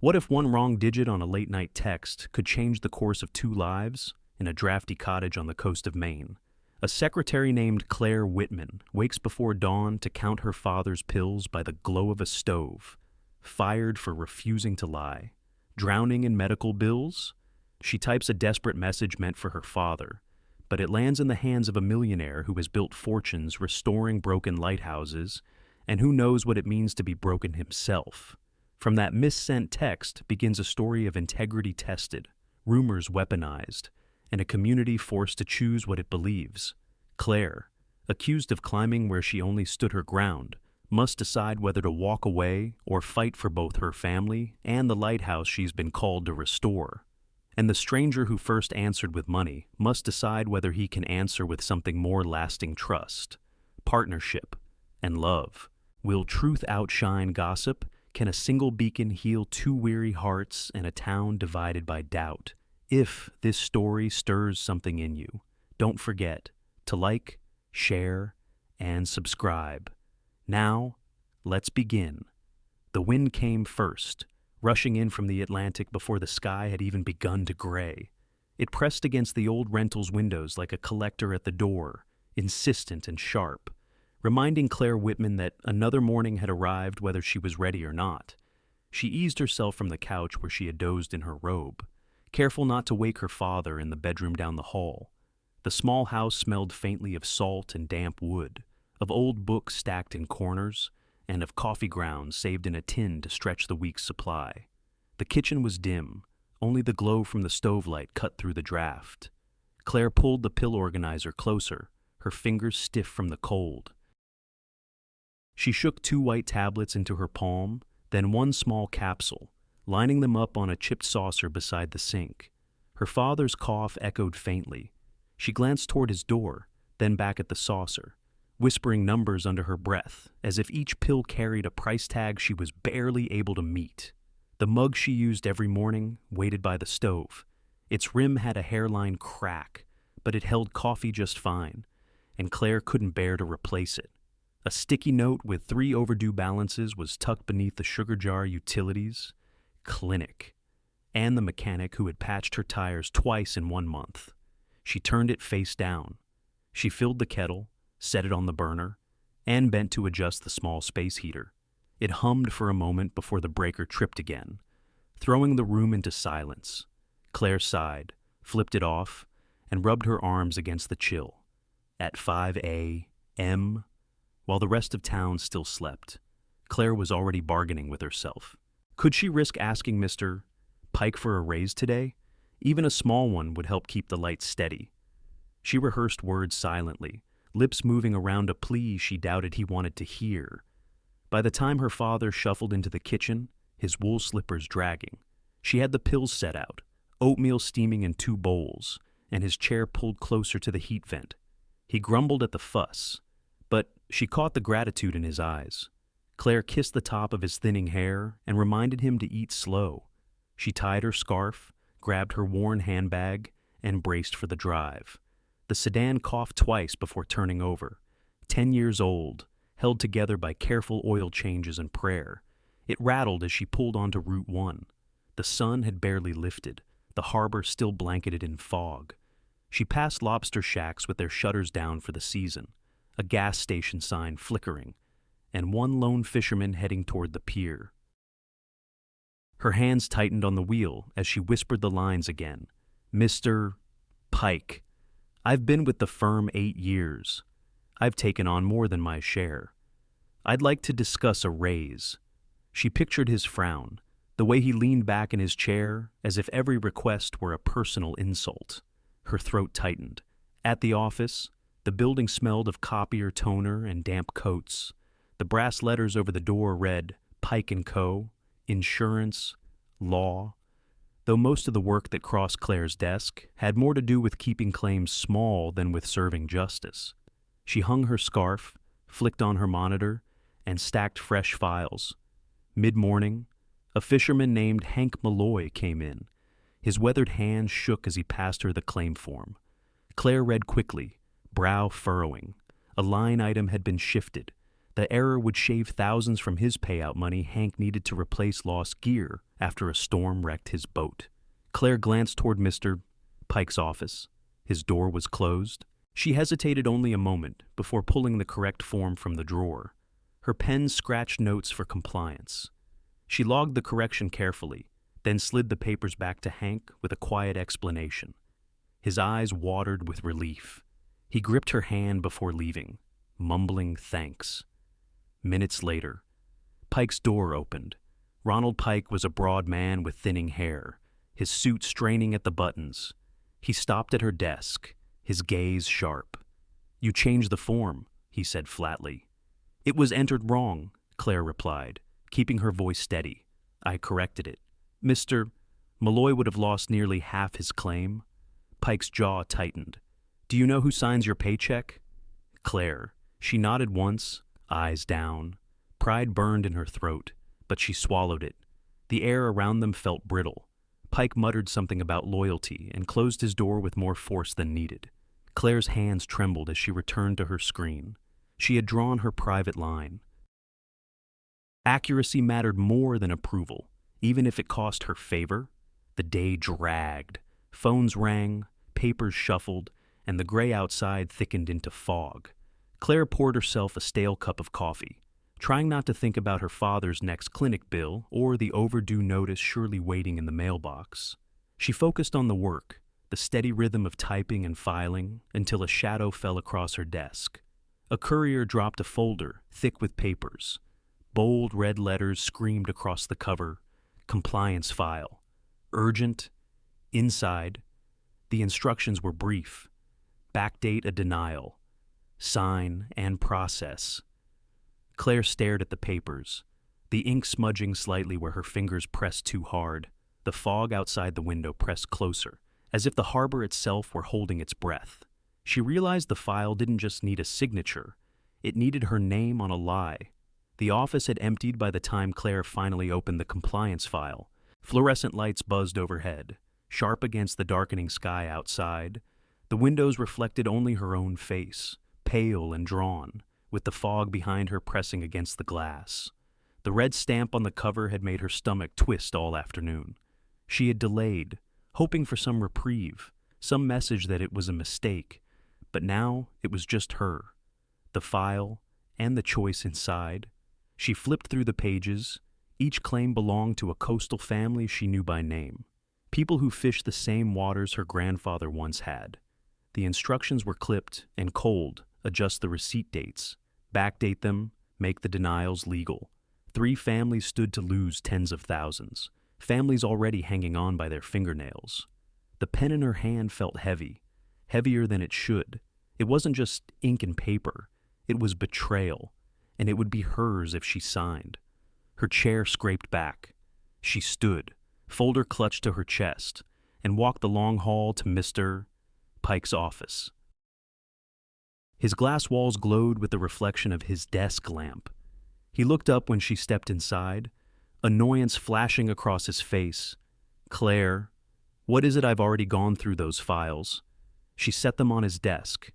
What if one wrong digit on a late-night text could change the course of two lives in a drafty cottage on the coast of Maine? A secretary named Claire Whitman wakes before dawn to count her father's pills by the glow of a stove, fired for refusing to lie. Drowning in medical bills? She types a desperate message meant for her father, but it lands in the hands of a millionaire who has built fortunes restoring broken lighthouses, and who knows what it means to be broken himself. From that missent text begins a story of integrity tested, rumors weaponized, and a community forced to choose what it believes. Claire, accused of climbing where she only stood her ground, must decide whether to walk away or fight for both her family and the lighthouse she's been called to restore. And the stranger who first answered with money must decide whether he can answer with something more lasting: trust, partnership, and love. Will truth outshine gossip? Can a single beacon heal two weary hearts and a town divided by doubt? If this story stirs something in you, don't forget to like, share, and subscribe. Now, let's begin. The wind came first, rushing in from the Atlantic before the sky had even begun to gray. It pressed against the old rental's windows like a collector at the door, insistent and sharp, reminding Claire Whitman that another morning had arrived whether she was ready or not. She eased herself from the couch where she had dozed in her robe, careful not to wake her father in the bedroom down the hall. The small house smelled faintly of salt and damp wood, of old books stacked in corners, and of coffee grounds saved in a tin to stretch the week's supply. The kitchen was dim, only the glow from the stove light cut through the draft. Claire pulled the pill organizer closer, her fingers stiff from the cold. She shook 2 white tablets into her palm, then 1 small capsule, lining them up on a chipped saucer beside the sink. Her father's cough echoed faintly. She glanced toward his door, then back at the saucer, whispering numbers under her breath, as if each pill carried a price tag she was barely able to meet. The mug she used every morning waited by the stove. Its rim had a hairline crack, but it held coffee just fine, and Claire couldn't bear to replace it. A sticky note with 3 overdue balances was tucked beneath the sugar jar utilities. Clinic. And the mechanic who had patched her tires twice in 1 month. She turned it face down. She filled the kettle, set it on the burner, and bent to adjust the small space heater. It hummed for a moment before the breaker tripped again, throwing the room into silence. Claire sighed, flipped it off, and rubbed her arms against the chill. At 5 a.m., while the rest of town still slept, Claire was already bargaining with herself. Could she risk asking Mr. Pike for a raise today? Even a small one would help keep the lights steady. She rehearsed words silently, lips moving around a plea she doubted he wanted to hear. By the time her father shuffled into the kitchen, his wool slippers dragging, she had the pills set out, oatmeal steaming in 2 bowls, and his chair pulled closer to the heat vent. He grumbled at the fuss, but she caught the gratitude in his eyes. Claire kissed the top of his thinning hair and reminded him to eat slow. She tied her scarf, grabbed her worn handbag, and braced for the drive. The sedan coughed twice before turning over. 10 years old, held together by careful oil changes and prayer. It rattled as she pulled onto Route 1. The sun had barely lifted, the harbor still blanketed in fog. She passed lobster shacks with their shutters down for the season, a gas station sign flickering, and 1 lone fisherman heading toward the pier. Her hands tightened on the wheel as she whispered the lines again. Mr. Pike, I've been with the firm 8 years. I've taken on more than my share. I'd like to discuss a raise. She pictured his frown, the way he leaned back in his chair as if every request were a personal insult. Her throat tightened. At the office, the building smelled of copier toner and damp coats. The brass letters over the door read Pike & Co., Insurance, Law. Though most of the work that crossed Claire's desk had more to do with keeping claims small than with serving justice. She hung her scarf, flicked on her monitor, and stacked fresh files. Mid-morning, a fisherman named Hank Malloy came in. His weathered hands shook as he passed her the claim form. Claire read quickly, brow furrowing. A line item had been shifted. The error would shave thousands from his payout money Hank needed to replace lost gear after a storm wrecked his boat. Claire glanced toward Mr. Pike's office. His door was closed. She hesitated only a moment before pulling the correct form from the drawer. Her pen scratched notes for compliance. She logged the correction carefully, then slid the papers back to Hank with a quiet explanation. His eyes watered with relief. He gripped her hand before leaving, mumbling thanks. Minutes later, Pike's door opened. Ronald Pike was a broad man with thinning hair, his suit straining at the buttons. He stopped at her desk, his gaze sharp. "You changed the form," he said flatly. "It was entered wrong," Claire replied, keeping her voice steady. "I corrected it." "Mr. Malloy would have lost nearly half his claim." Pike's jaw tightened. "Do you know who signs your paycheck?" Claire. She nodded once, eyes down. Pride burned in her throat, but she swallowed it. The air around them felt brittle. Pike muttered something about loyalty and closed his door with more force than needed. Claire's hands trembled as she returned to her screen. She had drawn her private line. Accuracy mattered more than approval, even if it cost her favor. The day dragged. Phones rang, papers shuffled, and the gray outside thickened into fog. Claire poured herself a stale cup of coffee, trying not to think about her father's next clinic bill or the overdue notice surely waiting in the mailbox. She focused on the work, the steady rhythm of typing and filing, until a shadow fell across her desk. A courier dropped a folder, thick with papers. Bold red letters screamed across the cover, "Compliance file." Urgent. Inside, the instructions were brief. Backdate a denial. Sign and process. Claire stared at the papers, the ink smudging slightly where her fingers pressed too hard. The fog outside the window pressed closer, as if the harbor itself were holding its breath. She realized the file didn't just need a signature, it needed her name on a lie. The office had emptied by the time Claire finally opened the compliance file. Fluorescent lights buzzed overhead, sharp against the darkening sky outside. The windows reflected only her own face, pale and drawn, with the fog behind her pressing against the glass. The red stamp on the cover had made her stomach twist all afternoon. She had delayed, hoping for some reprieve, some message that it was a mistake, but now it was just her, the file, and the choice inside. She flipped through the pages. Each claim belonged to a coastal family she knew by name, people who fished the same waters her grandfather once had. The instructions were clipped and cold: adjust the receipt dates, backdate them, make the denials legal. 3 families stood to lose tens of thousands, families already hanging on by their fingernails. The pen in her hand felt heavy, heavier than it should. It wasn't just ink and paper, it was betrayal, and it would be hers if she signed. Her chair scraped back. She stood, folder clutched to her chest, and walked the long hall to Mr. Pike's office. His glass walls glowed with the reflection of his desk lamp. He looked up when she stepped inside, annoyance flashing across his face. "Claire, what is it? I've already gone through those files." She set them on his desk.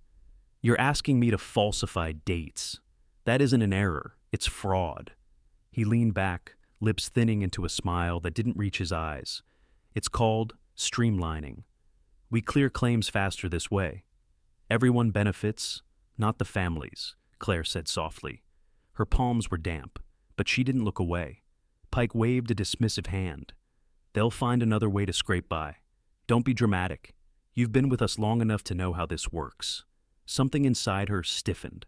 "You're asking me to falsify dates. That isn't an error, it's fraud." He leaned back, lips thinning into a smile that didn't reach his eyes. "It's called streamlining. We clear claims faster this way. Everyone benefits, not the families," Claire said softly. Her palms were damp, but she didn't look away. Pike waved a dismissive hand. "They'll find another way to scrape by. Don't be dramatic. You've been with us long enough to know how this works." Something inside her stiffened.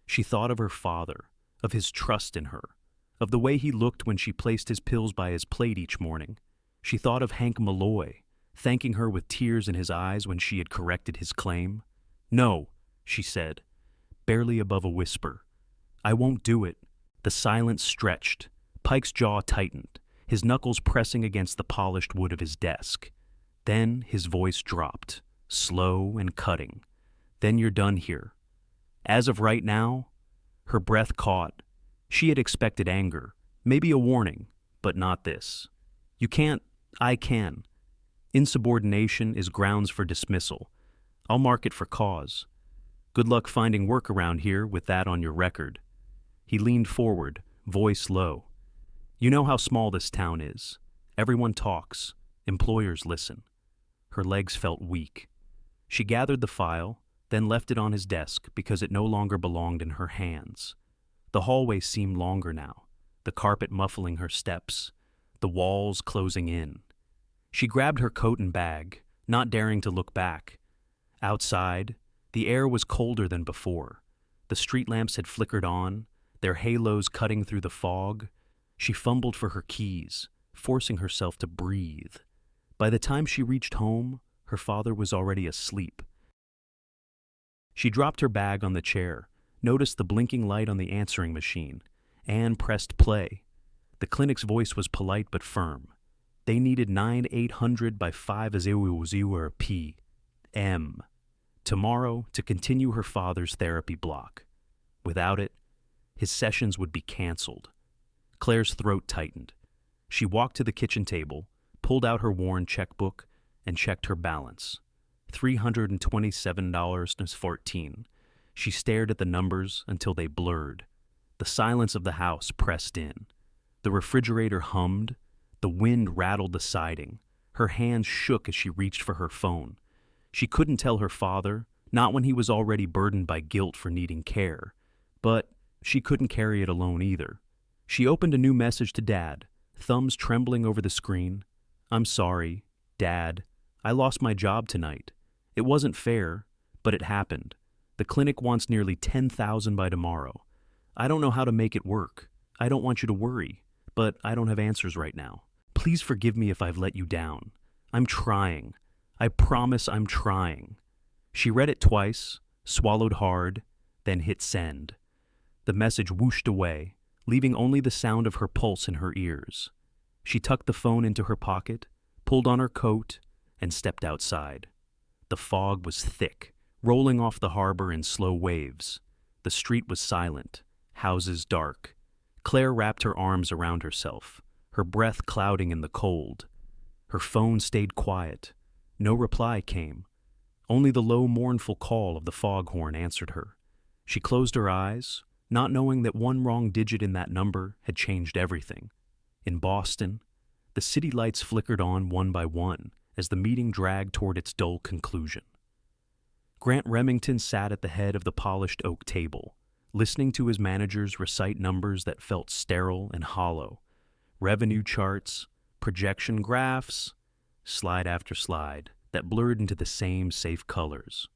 She thought of her father, of his trust in her, of the way he looked when she placed his pills by his plate each morning. She thought of Hank Malloy, thanking her with tears in his eyes when she had corrected his claim. "No," she said, barely above a whisper. "I won't do it." The silence stretched. Pike's jaw tightened, his knuckles pressing against the polished wood of his desk. Then his voice dropped, slow and cutting. "Then you're done here. As of right now." Her breath caught. She had expected anger, maybe a warning, but not this. "You can't." "I can. Insubordination is grounds for dismissal. I'll mark it for cause. Good luck finding work around here with that on your record." He leaned forward, voice low. You know how small this town is. Everyone talks. Employers listen. Her legs felt weak. She gathered the file, then left it on his desk because it no longer belonged in her hands. The hallway seemed longer now, the carpet muffling her steps, the walls closing in. She grabbed her coat and bag, not daring to look back. Outside, the air was colder than before. The street lamps had flickered on, their halos cutting through the fog. She fumbled for her keys, forcing herself to breathe. By the time she reached home, her father was already asleep. She dropped her bag on the chair, noticed the blinking light on the answering machine, and pressed play. The clinic's voice was polite but firm. They needed 9800 by 500 p.m. tomorrow to continue her father's therapy block. Without it, his sessions would be canceled. Claire's throat tightened. She walked to the kitchen table, pulled out her worn checkbook, and checked her balance. $327.14. She stared at the numbers until they blurred. The silence of the house pressed in. The refrigerator hummed. The wind rattled the siding. Her hands shook as she reached for her phone. She couldn't tell her father, not when he was already burdened by guilt for needing care. But she couldn't carry it alone either. She opened a new message to Dad, thumbs trembling over the screen. I'm sorry, Dad. I lost my job tonight. It wasn't fair, but it happened. The clinic wants nearly 10,000 by tomorrow. I don't know how to make it work. I don't want you to worry, but I don't have answers right now. Please forgive me if I've let you down. I'm trying. I promise I'm trying. She read it twice, swallowed hard, then hit send. The message whooshed away, leaving only the sound of her pulse in her ears. She tucked the phone into her pocket, pulled on her coat, and stepped outside. The fog was thick, rolling off the harbor in slow waves. The street was silent, houses dark. Claire wrapped her arms around herself, her breath clouding in the cold. Her phone stayed quiet. No reply came. Only the low, mournful call of the foghorn answered her. She closed her eyes, not knowing that one wrong digit in that number had changed everything. In Boston, the city lights flickered on one by one as the meeting dragged toward its dull conclusion. Grant Remington sat at the head of the polished oak table, listening to his managers recite numbers that felt sterile and hollow. Revenue charts, projection graphs, slide after slide that blurred into the same safe colors.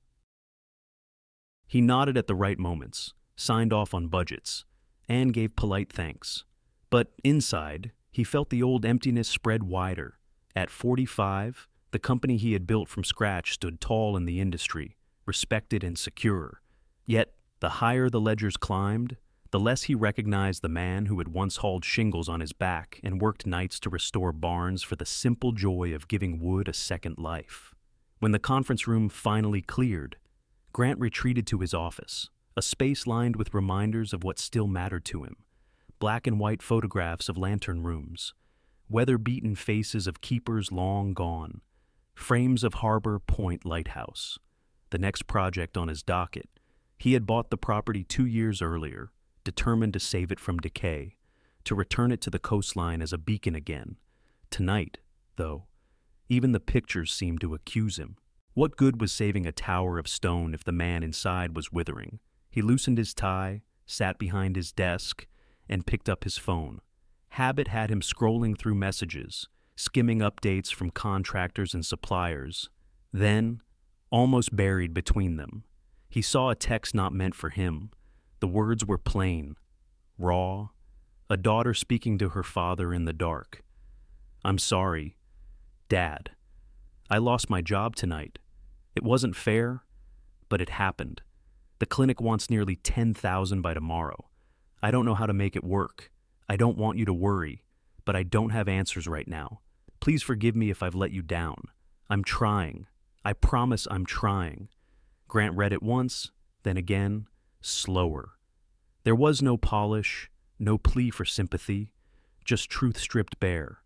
He nodded at the right moments, signed off on budgets, and gave polite thanks. But inside, he felt the old emptiness spread wider. At 45, the company he had built from scratch stood tall in the industry, respected and secure. Yet, the higher the ledgers climbed, the less he recognized the man who had once hauled shingles on his back and worked nights to restore barns for the simple joy of giving wood a second life. When the conference room finally cleared, Grant retreated to his office, a space lined with reminders of what still mattered to him. Black and white photographs of lantern rooms, weather-beaten faces of keepers long gone, frames of Harbor Point Lighthouse. The next project on his docket, he had bought the property 2 years earlier, determined to save it from decay, to return it to the coastline as a beacon again. Tonight, though, even the pictures seemed to accuse him. What good was saving a tower of stone if the man inside was withering? He loosened his tie, sat behind his desk, and picked up his phone. Habit had him scrolling through messages, skimming updates from contractors and suppliers. Then, almost buried between them, he saw a text not meant for him. The words were plain, raw, a daughter speaking to her father in the dark. I'm sorry, Dad. I lost my job tonight. It wasn't fair, but it happened. The clinic wants nearly 10,000 by tomorrow. I don't know how to make it work. I don't want you to worry, but I don't have answers right now. Please forgive me if I've let you down. I'm trying. I promise I'm trying. Grant read it once, then again, slower. There was no polish, no plea for sympathy, just truth stripped bare.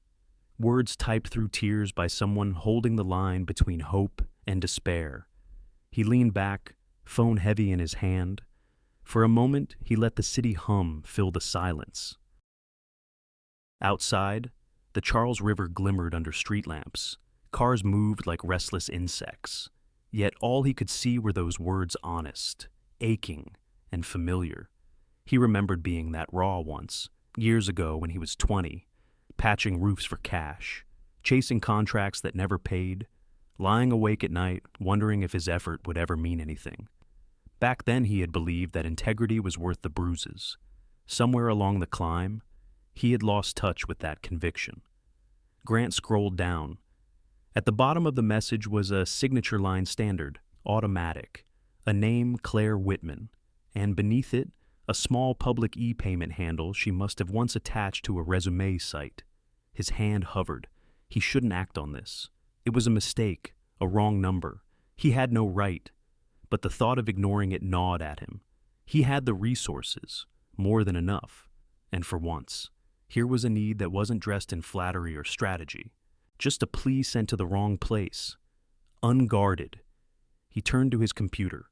Words typed through tears by someone holding the line between hope and despair. He leaned back, phone heavy in his hand. For a moment, he let the city hum fill the silence. Outside, the Charles River glimmered under street lamps. Cars moved like restless insects. Yet all he could see were those words honest, aching, and familiar. He remembered being that raw once, years ago when he was 20, patching roofs for cash, chasing contracts that never paid, lying awake at night, wondering if his effort would ever mean anything. Back then he had believed that integrity was worth the bruises. Somewhere along the climb, he had lost touch with that conviction. Grant scrolled down. At the bottom of the message was a signature line standard, automatic, a name Claire Whitman, and beneath it, a small public e-payment handle she must have once attached to a resume site. His hand hovered. He shouldn't act on this. It was a mistake, a wrong number. He had no right. But the thought of ignoring it gnawed at him. He had the resources, more than enough. And for once, here was a need that wasn't dressed in flattery or strategy. Just a plea sent to the wrong place. Unguarded. He turned to his computer,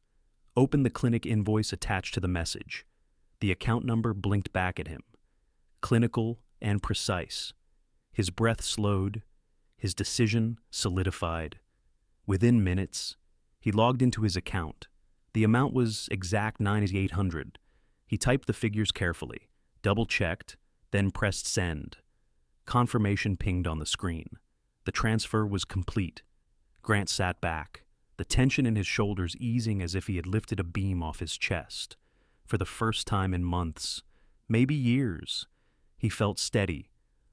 opened the clinic invoice attached to the message. The account number blinked back at him. Clinical and precise. His breath slowed. His decision solidified. Within minutes, he logged into his account. The amount was exact $9,800. He typed the figures carefully, double-checked, then pressed send. Confirmation pinged on the screen. The transfer was complete. Grant sat back, the tension in his shoulders easing as if he had lifted a beam off his chest. For the first time in months, maybe years, he felt steady,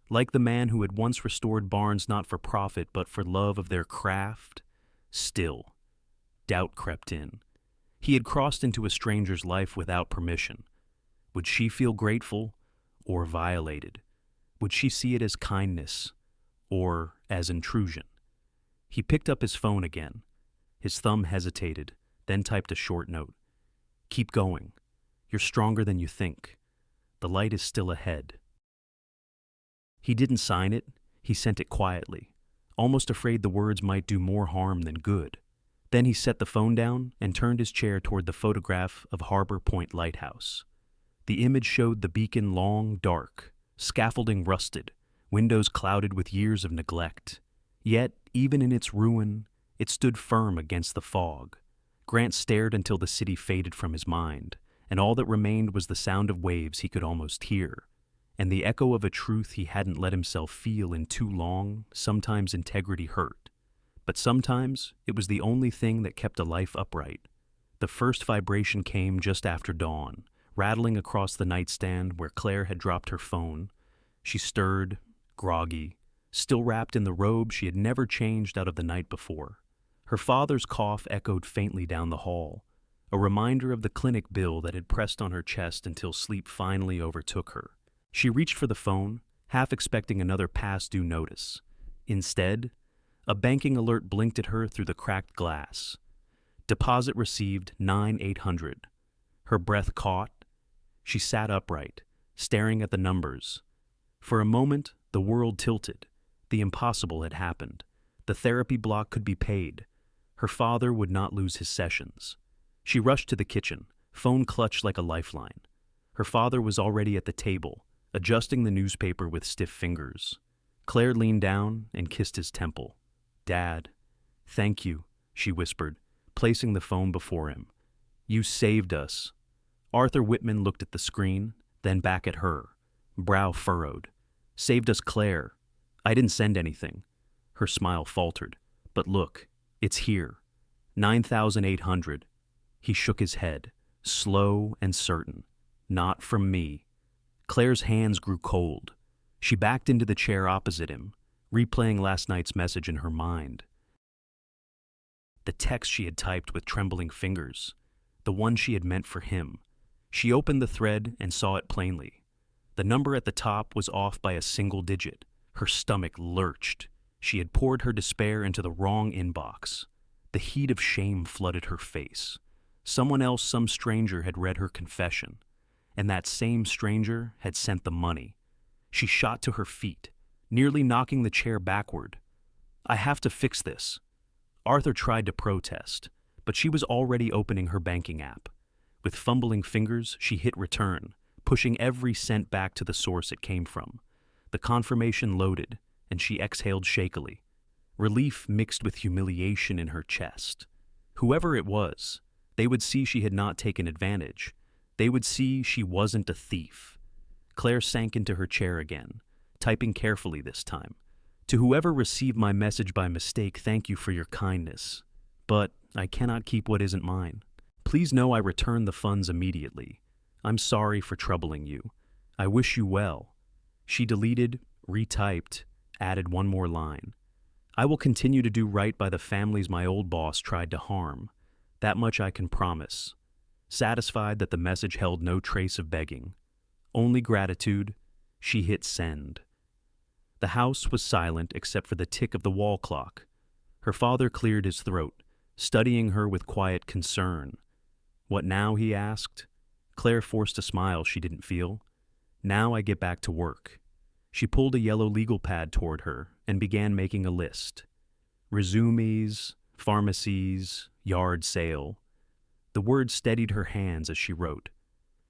like the man who had once restored barns not for profit but for love of their craft. Still, doubt crept in. He had crossed into a stranger's life without permission. Would she feel grateful or violated? Would she see it as kindness or as intrusion? He picked up his phone again. His thumb hesitated, then typed a short note. Keep going. You're stronger than you think. The light is still ahead. He didn't sign it. He sent it quietly, almost afraid the words might do more harm than good. Then he set the phone down and turned his chair toward the photograph of Harbor Point Lighthouse. The image showed the beacon long, dark, scaffolding rusted, windows clouded with years of neglect. Yet, even in its ruin, it stood firm against the fog. Grant stared until the city faded from his mind, and all that remained was the sound of waves he could almost hear, and the echo of a truth he hadn't let himself feel in too long. Sometimes integrity hurt, but sometimes it was the only thing that kept a life upright. The first vibration came just after dawn, rattling across the nightstand where Claire had dropped her phone. She stirred, groggy, still wrapped in the robe she had never changed out of the night before. Her father's cough echoed faintly down the hall, a reminder of the clinic bill that had pressed on her chest until sleep finally overtook her. She reached for the phone, half expecting another past due notice. Instead, a banking alert blinked at her through the cracked glass. Deposit received $9,800. Her breath caught. She sat upright, staring at the numbers. For a moment, the world tilted. The impossible had happened. The therapy block could be paid. Her father would not lose his sessions. She rushed to the kitchen, phone clutched like a lifeline. Her father was already at the table, adjusting the newspaper with stiff fingers. Claire leaned down and kissed his temple. "Dad, thank you," she whispered, placing the phone before him. "You saved us." Arthur Whitman looked at the screen, then back at her, brow furrowed. "Saved us, Claire. I didn't send anything." Her smile faltered. "But look, it's here. 9,800. He shook his head, slow and certain. "Not from me." Claire's hands grew cold. She backed into the chair opposite him, replaying last night's message in her mind. The text she had typed with trembling fingers, the one she had meant for him. She opened the thread and saw it plainly. The number at the top was off by a single digit. Her stomach lurched. She had poured her despair into the wrong inbox. The heat of shame flooded her face. Someone else, some stranger, had read her confession, and that same stranger had sent the money. She shot to her feet, nearly knocking the chair backward. "I have to fix this." Arthur tried to protest, but she was already opening her banking app. With fumbling fingers, she hit return, pushing every cent back to the source it came from. The confirmation loaded, and she exhaled shakily. Relief mixed with humiliation in her chest. Whoever it was, they would see she had not taken advantage. They would see she wasn't a thief. Claire sank into her chair again, typing carefully this time. To whoever received my message by mistake, thank you for your kindness. But I cannot keep what isn't mine. Please know I return the funds immediately. I'm sorry for troubling you. I wish you well. She deleted, retyped, added one more line. I will continue to do right by the families my old boss tried to harm. That much I can promise. Satisfied that the message held no trace of begging. Only gratitude, she hit send. The house was silent except for the tick of the wall clock. Her father cleared his throat, studying her with quiet concern. What now, he asked. Claire forced a smile she didn't feel. Now I get back to work. She pulled a yellow legal pad toward her and began making a list. Resumes, pharmacies, yard sale. The words steadied her hands as she wrote.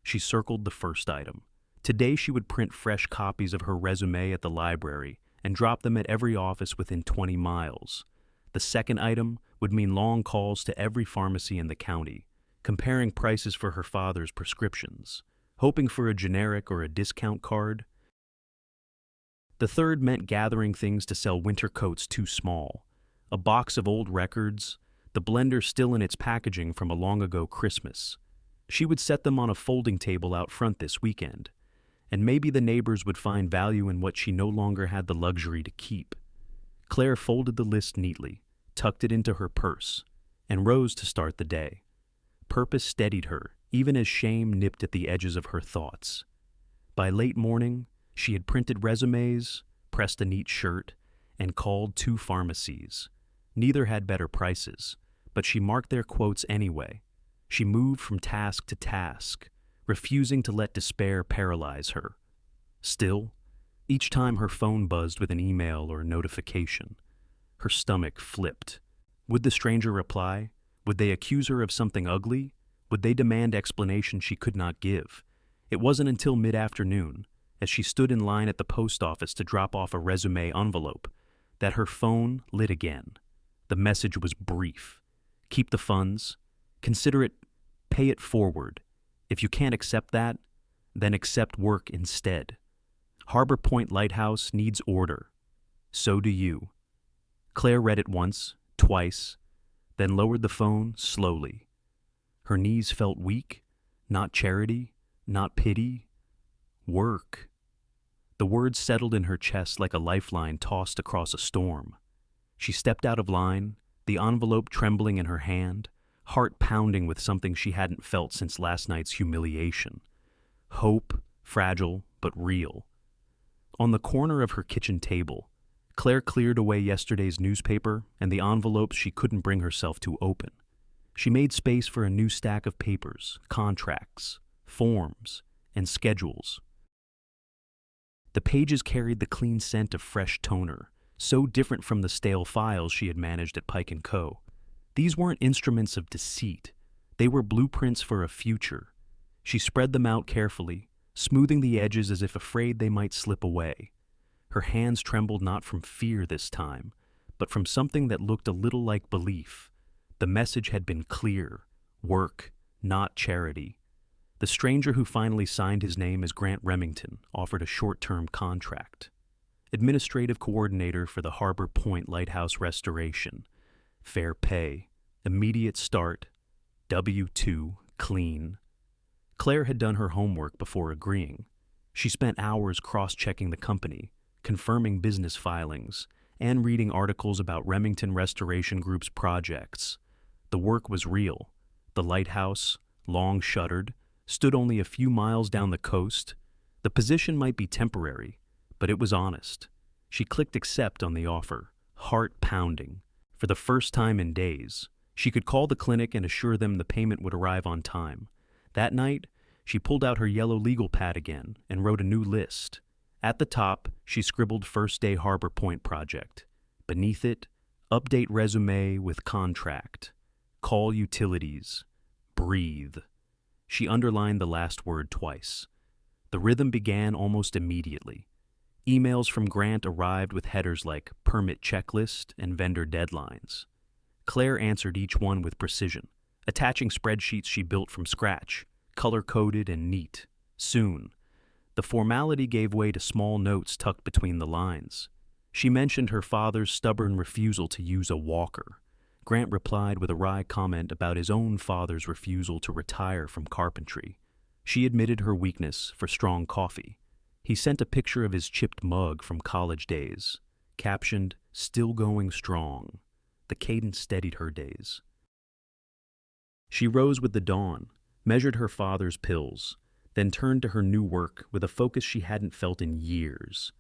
She circled the first item. Today she would print fresh copies of her resume at the library and drop them at every office within 20 miles. The second item would mean long calls to every pharmacy in the county, comparing prices for her father's prescriptions, hoping for a generic or a discount card. The third meant gathering things to sell winter coats too small, a box of old records, the blender still in its packaging from a long ago Christmas. She would set them on a folding table out front this weekend, and maybe the neighbors would find value in what she no longer had the luxury to keep. Claire folded the list neatly, tucked it into her purse, and rose to start the day. Purpose steadied her, even as shame nipped at the edges of her thoughts. By late morning, she had printed resumes, pressed a neat shirt, and called 2 pharmacies. Neither had better prices, but she marked their quotes anyway. She moved from task to task, refusing to let despair paralyze her. Still, each time her phone buzzed with an email or notification, her stomach flipped. Would the stranger reply? Would they accuse her of something ugly? Would they demand explanation she could not give? It wasn't until mid-afternoon, as she stood in line at the post office to drop off a resume envelope, that her phone lit again. The message was brief. Keep the funds. Consider it. Pay it forward. If you can't accept that, then accept work instead. Harbor Point Lighthouse needs order. So do you. Claire read it once, twice, then lowered the phone slowly. Her knees felt weak, not charity, not pity. Work. The words settled in her chest like a lifeline tossed across a storm. She stepped out of line, the envelope trembling in her hand, heart pounding with something she hadn't felt since last night's humiliation. Hope, fragile but real. On the corner of her kitchen table, Claire cleared away yesterday's newspaper and the envelopes she couldn't bring herself to open. She made space for a new stack of papers, contracts, forms, and schedules. The pages carried the clean scent of fresh toner, so different from the stale files she had managed at Pike & Co. These weren't instruments of deceit. They were blueprints for a future. She spread them out carefully, smoothing the edges as if afraid they might slip away. Her hands trembled not from fear this time, but from something that looked a little like belief. The message had been clear: work, not charity. The stranger who finally signed his name as Grant Remington offered a short-term contract. Administrative coordinator for the Harbor Point Lighthouse restoration. Fair pay, immediate start, W-2, clean. Claire had done her homework before agreeing. She spent hours cross-checking the company, confirming business filings, and reading articles about Remington Restoration Group's projects. The work was real. The lighthouse, long shuttered, stood only a few miles down the coast. The position might be temporary, but it was honest. She clicked accept on the offer, heart pounding. For the first time in days, she could call the clinic and assure them the payment would arrive on time. That night, she pulled out her yellow legal pad again and wrote a new list. At the top, she scribbled First Day Harbor Point Project. Beneath it, update resume with contract. Call utilities. Breathe. She underlined the last word twice. The rhythm began almost immediately. Emails from Grant arrived with headers like permit checklist and vendor deadlines. Claire answered each one with precision, attaching spreadsheets she built from scratch, color-coded and neat. Soon, the formality gave way to small notes tucked between the lines. She mentioned her father's stubborn refusal to use a walker. Grant replied with a wry comment about his own father's refusal to retire from carpentry. She admitted her weakness for strong coffee. He sent a picture of his chipped mug from college days, captioned, "Still going strong." The cadence steadied her days. She rose with the dawn, measured her father's pills, then turned to her new work with a focus she hadn't felt in years.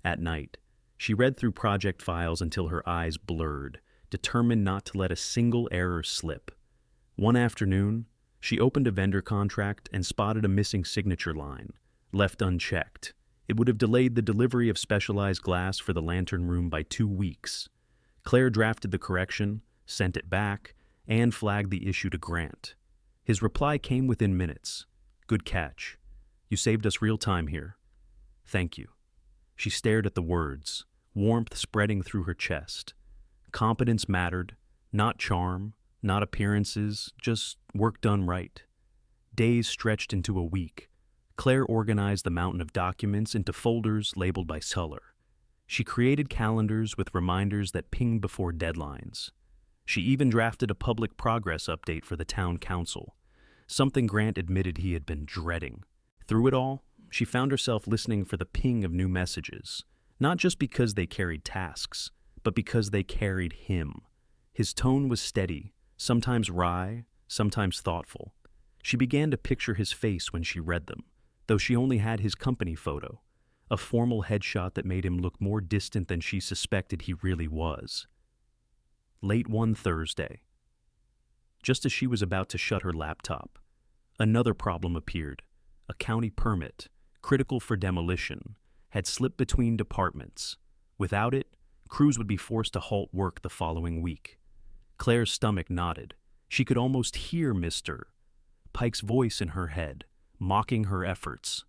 At night, she read through project files until her eyes blurred, determined not to let a single error slip. One afternoon, she opened a vendor contract and spotted a missing signature line, left unchecked. It would have delayed the delivery of specialized glass for the lantern room by 2 weeks. Claire drafted the correction, sent it back, and flagged the issue to Grant. His reply came within minutes. "Good catch. You saved us real time here. Thank you." She stared at the words, warmth spreading through her chest. Competence mattered, not charm, not appearances, just work done right. Days stretched into a week. Claire organized the mountain of documents into folders labeled by color. She created calendars with reminders that pinged before deadlines. She even drafted a public progress update for the town council, something Grant admitted he had been dreading. Through it all, she found herself listening for the ping of new messages, not just because they carried tasks, but because they carried him. His tone was steady, sometimes wry, sometimes thoughtful. She began to picture his face when she read them, though she only had his company photo, a formal headshot that made him look more distant than she suspected he really was. Late one Thursday. Just as she was about to shut her laptop, another problem appeared. A county permit, critical for demolition, had slipped between departments. Without it, crews would be forced to halt work the following week. Claire's stomach knotted. She could almost hear Mr. Pike's voice in her head, mocking her efforts.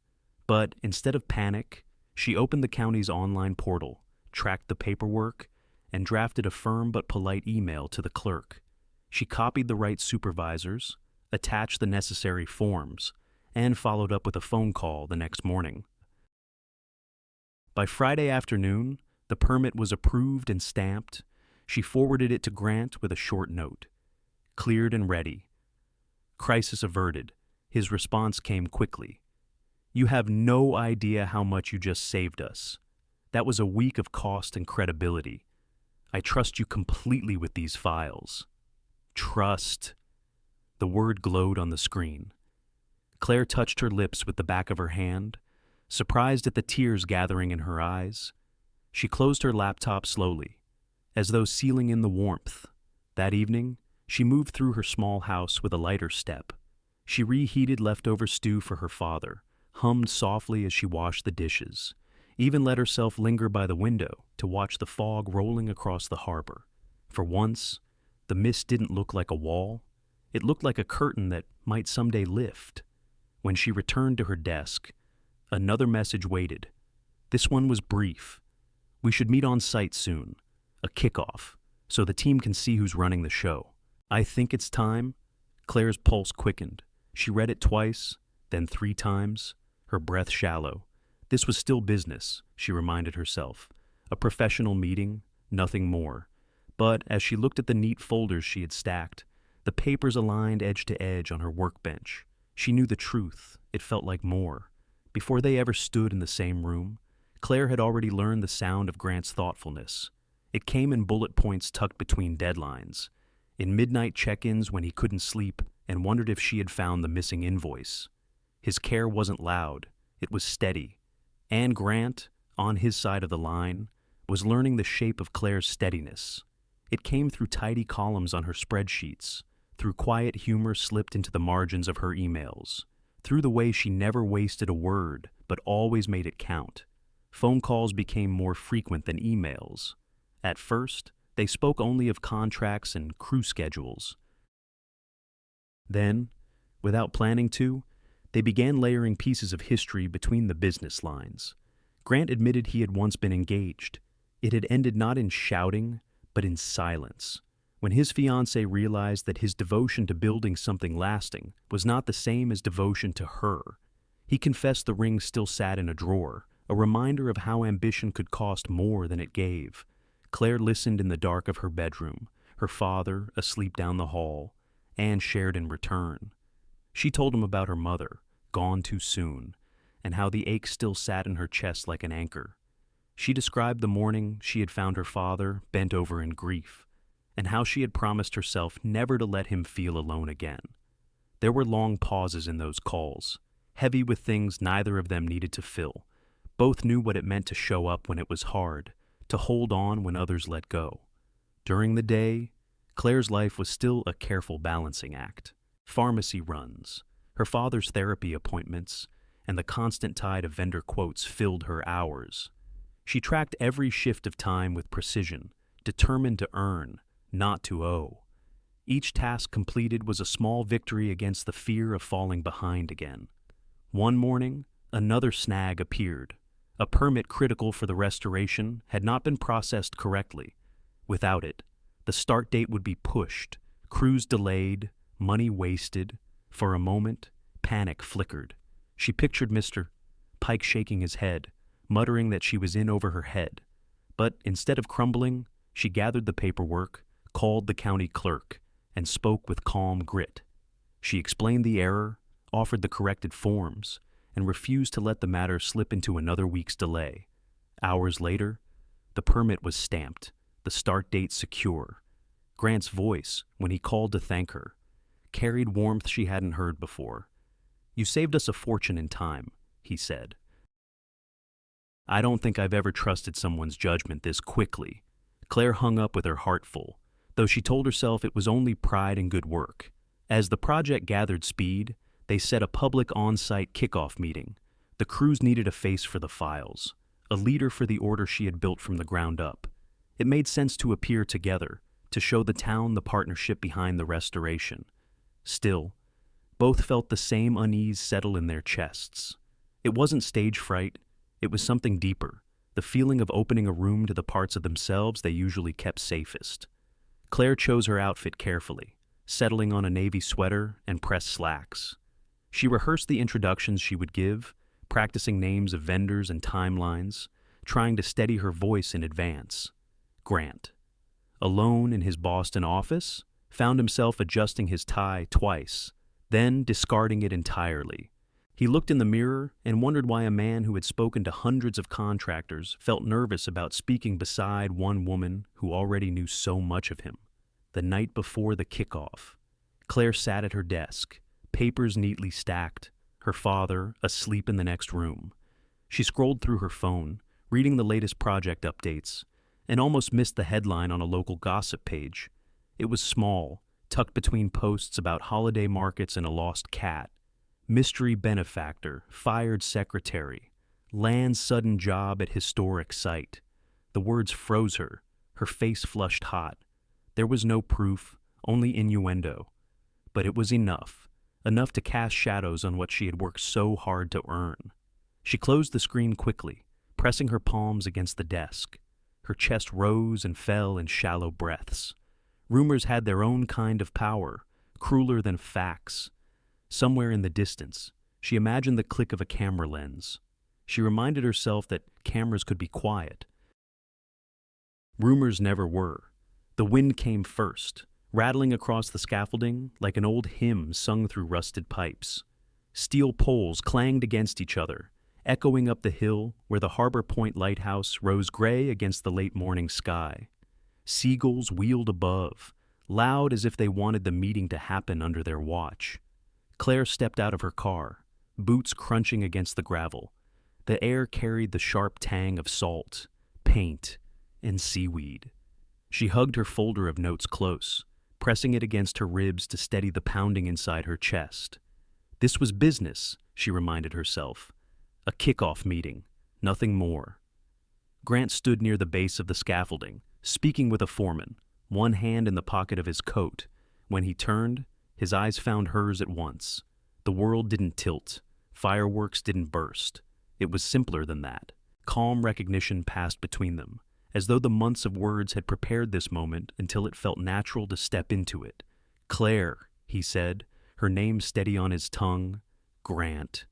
But instead of panic, she opened the county's online portal, tracked the paperwork, and drafted a firm but polite email to the clerk. She copied the right supervisors, attached the necessary forms, and followed up with a phone call the next morning. By Friday afternoon, the permit was approved and stamped. She forwarded it to Grant with a short note. Cleared and ready. Crisis averted. His response came quickly. "You have no idea how much you just saved us. That was a week of cost and credibility. I trust you completely with these files." Trust. The word glowed on the screen. Claire touched her lips with the back of her hand, surprised at the tears gathering in her eyes. She closed her laptop slowly, as though sealing in the warmth. That evening, she moved through her small house with a lighter step. She reheated leftover stew for her father, hummed softly as she washed the dishes, even let herself linger by the window to watch the fog rolling across the harbor. For once, the mist didn't look like a wall. It looked like a curtain that might someday lift. When she returned to her desk, another message waited. This one was brief. "We should meet on site soon. A kickoff, so the team can see who's running the show." "I think it's time." Claire's pulse quickened. She read it twice, then 3 times, her breath shallow. This was still business, she reminded herself. A professional meeting, nothing more. But as she looked at the neat folders she had stacked, the papers aligned edge to edge on her workbench, she knew the truth. It felt like more. Before they ever stood in the same room, Claire had already learned the sound of Grant's thoughtfulness. It came in bullet points tucked between deadlines, in midnight check-ins when he couldn't sleep and wondered if she had found the missing invoice. His care wasn't loud, it was steady. And Grant, on his side of the line, was learning the shape of Claire's steadiness. It came through tidy columns on her spreadsheets, through quiet humor slipped into the margins of her emails, through the way she never wasted a word but always made it count. Phone calls became more frequent than emails. At first, they spoke only of contracts and crew schedules. Then, Without planning to, they began layering pieces of history between the business lines. Grant admitted he had once been engaged. It had ended not in shouting, but in silence. When his fiancée realized that his devotion to building something lasting was not the same as devotion to her, he confessed the ring still sat in a drawer, a reminder of how ambition could cost more than it gave. Claire listened in the dark of her bedroom, her father asleep down the hall, and shared in return. She told him about her mother, gone too soon, and how the ache still sat in her chest like an anchor. She described the morning she had found her father bent over in grief, and how she had promised herself never to let him feel alone again. There were long pauses in those calls, heavy with things neither of them needed to fill. Both knew what it meant to show up when it was hard, to hold on when others let go. During the day, Claire's life was still a careful balancing act. Pharmacy runs, her father's therapy appointments, and the constant tide of vendor quotes filled her hours. She tracked every shift of time with precision, determined to earn, not to owe. Each task completed was a small victory against the fear of falling behind again. One morning, another snag appeared. A permit critical for the restoration had not been processed correctly. Without it, the start date would be pushed, crews delayed, money wasted. For a moment, panic flickered. She pictured Mr. Pike shaking his head, muttering that she was in over her head. But instead of crumbling, she gathered the paperwork, called the county clerk, and spoke with calm grit. She explained the error, offered the corrected forms, and refused to let the matter slip into another week's delay. Hours later, the permit was stamped, the start date secure. Grant's voice, when he called to thank her, carried warmth she hadn't heard before. "You saved us a fortune in time," he said. "I don't think I've ever trusted someone's judgment this quickly." Claire hung up with her heart full, though she told herself it was only pride and good work. As the project gathered speed, they set a public on-site kickoff meeting. The crews needed a face for the files, a leader for the order she had built from the ground up. It made sense to appear together, to show the town the partnership behind the restoration. Still, both felt the same unease settle in their chests. It wasn't stage fright, it was something deeper, the feeling of opening a room to the parts of themselves they usually kept safest. Claire chose her outfit carefully, settling on a navy sweater and pressed slacks. She rehearsed the introductions she would give, practicing names of vendors and timelines, trying to steady her voice in advance. Grant, alone in his Boston office, found himself adjusting his tie twice, then discarding it entirely. He looked in the mirror and wondered why a man who had spoken to hundreds of contractors felt nervous about speaking beside one woman who already knew so much of him. The night before the kickoff, Claire sat at her desk, papers neatly stacked, her father asleep in the next room. She scrolled through her phone, reading the latest project updates, and almost missed the headline on a local gossip page. It was small, tucked between posts about holiday markets and a lost cat. Mystery benefactor, fired secretary, land sudden job at historic site. The words froze her, her face flushed hot. There was no proof, only innuendo. But it was enough to cast shadows on what she had worked so hard to earn. She closed the screen quickly, pressing her palms against the desk. Her chest rose and fell in shallow breaths. Rumors had their own kind of power, crueler than facts. Somewhere in the distance, she imagined the click of a camera lens. She reminded herself that cameras could be quiet. Rumors never were. The wind came first, rattling across the scaffolding like an old hymn sung through rusted pipes. Steel poles clanged against each other, echoing up the hill where the Harbor Point lighthouse rose gray against the late morning sky. Seagulls wheeled above, loud as if they wanted the meeting to happen under their watch. Claire stepped out of her car, boots crunching against the gravel. The air carried the sharp tang of salt, paint, and seaweed. She hugged her folder of notes close, pressing it against her ribs to steady the pounding inside her chest. This was business, she reminded herself. A kickoff meeting, nothing more. Grant stood near the base of the scaffolding, speaking with a foreman, one hand in the pocket of his coat. When he turned, his eyes found hers at once. The world didn't tilt. Fireworks didn't burst. It was simpler than that. Calm recognition passed between them, as though the months of words had prepared this moment until it felt natural to step into it. "Claire," he said, her name steady on his tongue. "Grant."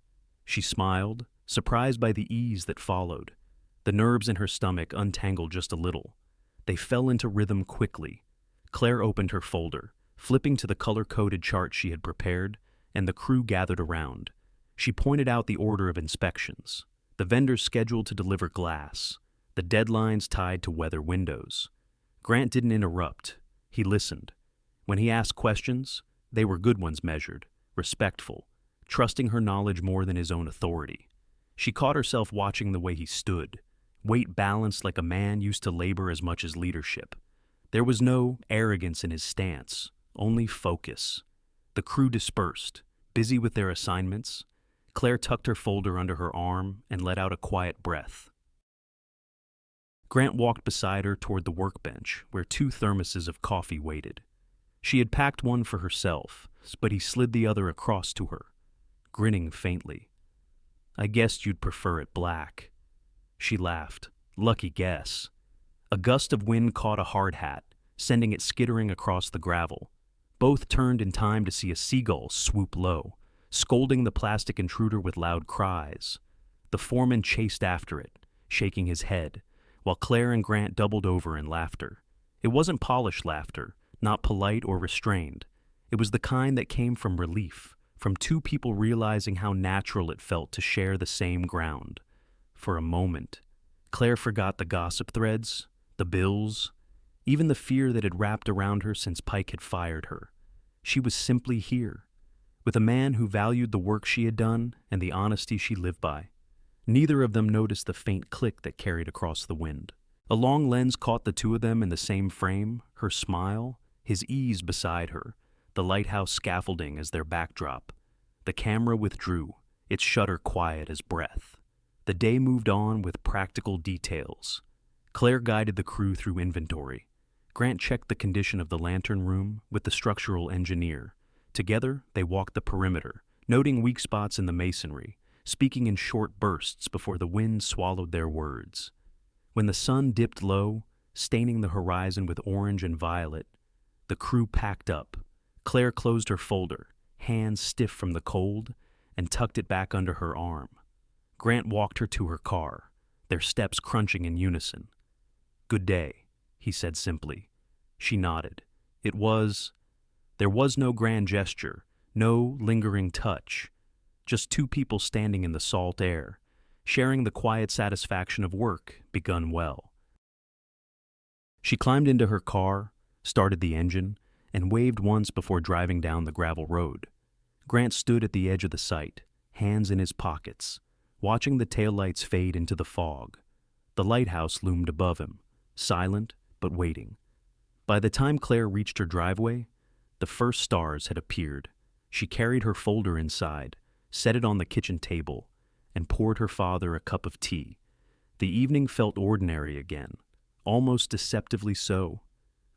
She smiled, surprised by the ease that followed. The nerves in her stomach untangled just a little. They fell into rhythm quickly. Claire opened her folder, flipping to the color-coded chart she had prepared, and the crew gathered around. She pointed out the order of inspections, the vendors scheduled to deliver glass, the deadlines tied to weather windows. Grant didn't interrupt. He listened. When he asked questions, they were good ones measured, respectful, trusting her knowledge more than his own authority. She caught herself watching the way he stood, weight balanced like a man used to labor as much as leadership. There was no arrogance in his stance, only focus. The crew dispersed, busy with their assignments. Claire tucked her folder under her arm and let out a quiet breath. Grant walked beside her toward the workbench, where 2 thermoses of coffee waited. She had packed one for herself, but he slid the other across to her, grinning faintly. "I guessed you'd prefer it black." She laughed. "Lucky guess." A gust of wind caught a hard hat, sending it skittering across the gravel. Both turned in time to see a seagull swoop low, scolding the plastic intruder with loud cries. The foreman chased after it, shaking his head, while Claire and Grant doubled over in laughter. It wasn't polished laughter, not polite or restrained. It was the kind that came from relief, from 2 people realizing how natural it felt to share the same ground. For a moment, Claire forgot the gossip threads, the bills, even the fear that had wrapped around her since Pike had fired her. She was simply here, with a man who valued the work she had done and the honesty she lived by. Neither of them noticed the faint click that carried across the wind. A long lens caught the 2 of them in the same frame, her smile, his ease beside her, the lighthouse scaffolding as their backdrop. The camera withdrew, its shutter quiet as breath. The day moved on with practical details. Claire guided the crew through inventory. Grant checked the condition of the lantern room with the structural engineer. Together, they walked the perimeter, noting weak spots in the masonry, speaking in short bursts before the wind swallowed their words. When the sun dipped low, staining the horizon with orange and violet, the crew packed up. Claire closed her folder, hands stiff from the cold, and tucked it back under her arm. Grant walked her to her car, their steps crunching in unison. "Good day," he said simply. She nodded. There was no grand gesture, no lingering touch, just 2 people standing in the salt air, sharing the quiet satisfaction of work begun well. She climbed into her car, started the engine, and waved once before driving down the gravel road. Grant stood at the edge of the site, hands in his pockets, watching the taillights fade into the fog. The lighthouse loomed above him, silent but waiting. By the time Claire reached her driveway, the first stars had appeared. She carried her folder inside, set it on the kitchen table, and poured her father a cup of tea. The evening felt ordinary again, almost deceptively so.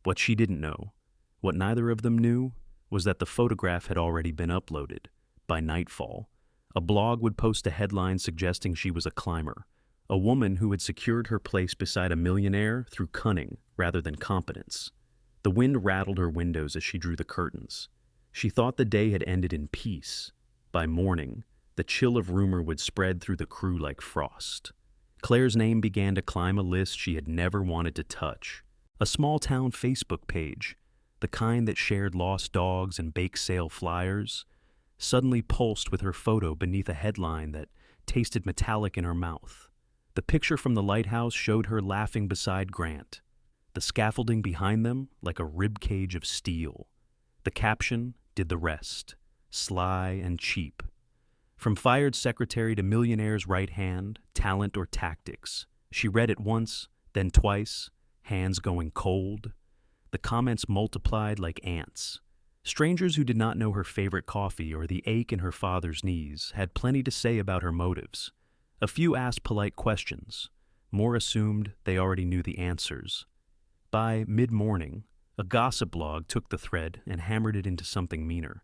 What she didn't know, what neither of them knew, was that the photograph had already been uploaded. By nightfall, a blog would post a headline suggesting she was a climber, a woman who had secured her place beside a millionaire through cunning rather than competence. The wind rattled her windows as she drew the curtains. She thought the day had ended in peace. By morning, the chill of rumor would spread through the crew like frost. Claire's name began to climb a list she had never wanted to touch. A small-town Facebook page, the kind that shared lost dogs and bake sale flyers, suddenly pulsed with her photo beneath a headline that tasted metallic in her mouth. The picture from the lighthouse showed her laughing beside Grant, the scaffolding behind them like a ribcage of steel. The caption did the rest, sly and cheap. From fired secretary to millionaire's right hand, talent or tactics. She read it once, then twice, hands going cold. The comments multiplied like ants. Strangers who did not know her favorite coffee or the ache in her father's knees had plenty to say about her motives. A few asked polite questions. More assumed they already knew the answers. By mid-morning, a gossip blog took the thread and hammered it into something meaner.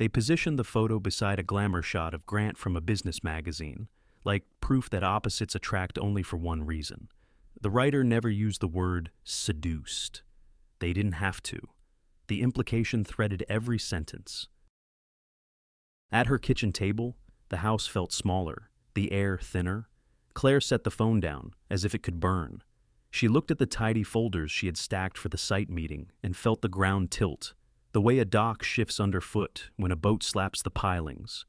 They positioned the photo beside a glamour shot of Grant from a business magazine, like proof that opposites attract only for one reason. The writer never used the word seduced. They didn't have to. The implication threaded every sentence. At her kitchen table, the house felt smaller, the air thinner. Claire set the phone down, as if it could burn. She looked at the tidy folders she had stacked for the site meeting and felt the ground tilt, the way a dock shifts underfoot when a boat slaps the pilings.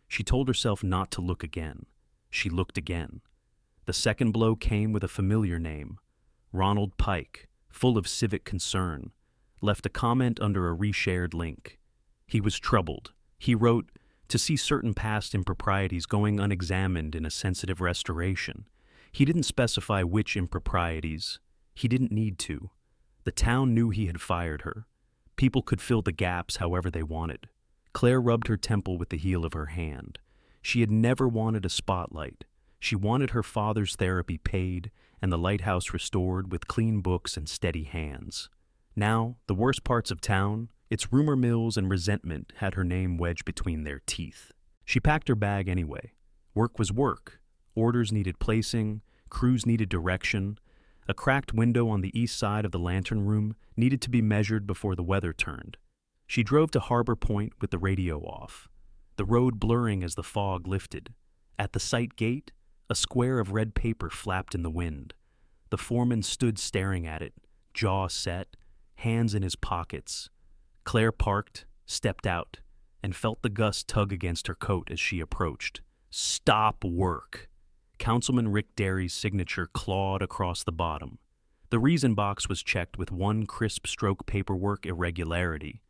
She told herself not to look again. She looked again. The second blow came with a familiar name. Ronald Pike, full of civic concern, left a comment under a reshared link. He was troubled. He wrote, to see certain past improprieties going unexamined in a sensitive restoration. He didn't specify which improprieties. He didn't need to. The town knew he had fired her. People could fill the gaps however they wanted. Claire rubbed her temple with the heel of her hand. She had never wanted a spotlight. She wanted her father's therapy paid and the lighthouse restored with clean books and steady hands. Now, the worst parts of town, its rumor mills and resentment, had her name wedged between their teeth. She packed her bag anyway. Work was work. Orders needed placing, crews needed direction. A cracked window on the east side of the lantern room needed to be measured before the weather turned. She drove to Harbor Point with the radio off, the road blurring as the fog lifted. At the site gate, a square of red paper flapped in the wind. The foreman stood staring at it, jaw set, hands in his pockets. Claire parked, stepped out, and felt the gust tug against her coat as she approached. Stop work. Councilman Rick Derry's signature clawed across the bottom. The reason box was checked with one crisp stroke paperwork irregularity.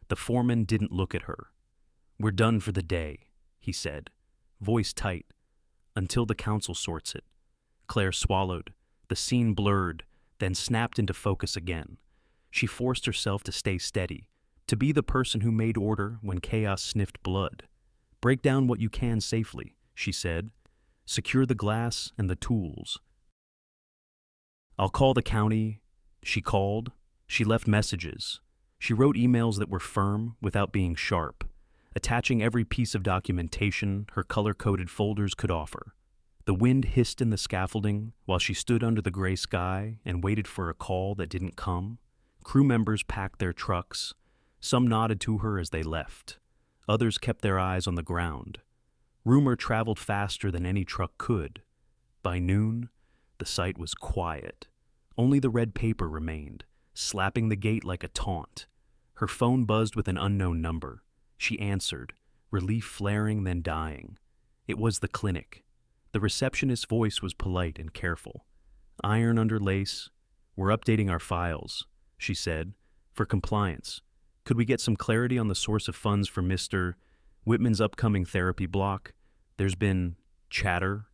The foreman didn't look at her. We're done for the day, he said, voice tight, until the council sorts it. Claire swallowed. The scene blurred, then snapped into focus again. She forced herself to stay steady, to be the person who made order when chaos sniffed blood. Break down what you can safely, she said. Secure the glass and the tools. I'll call the county. She called. She left messages. She wrote emails that were firm without being sharp, attaching every piece of documentation her color-coded folders could offer. The wind hissed in the scaffolding while she stood under the gray sky and waited for a call that didn't come. Crew members packed their trucks. Some nodded to her as they left. Others kept their eyes on the ground. Rumor traveled faster than any truck could. By noon, the site was quiet. Only the red paper remained, slapping the gate like a taunt. Her phone buzzed with an unknown number. She answered, relief flaring then dying. It was the clinic. The receptionist's voice was polite and careful. Iron under lace. We're updating our files, she said, for compliance. Could we get some clarity on the source of funds for Mr. Whitman's upcoming therapy block? There's been chatter.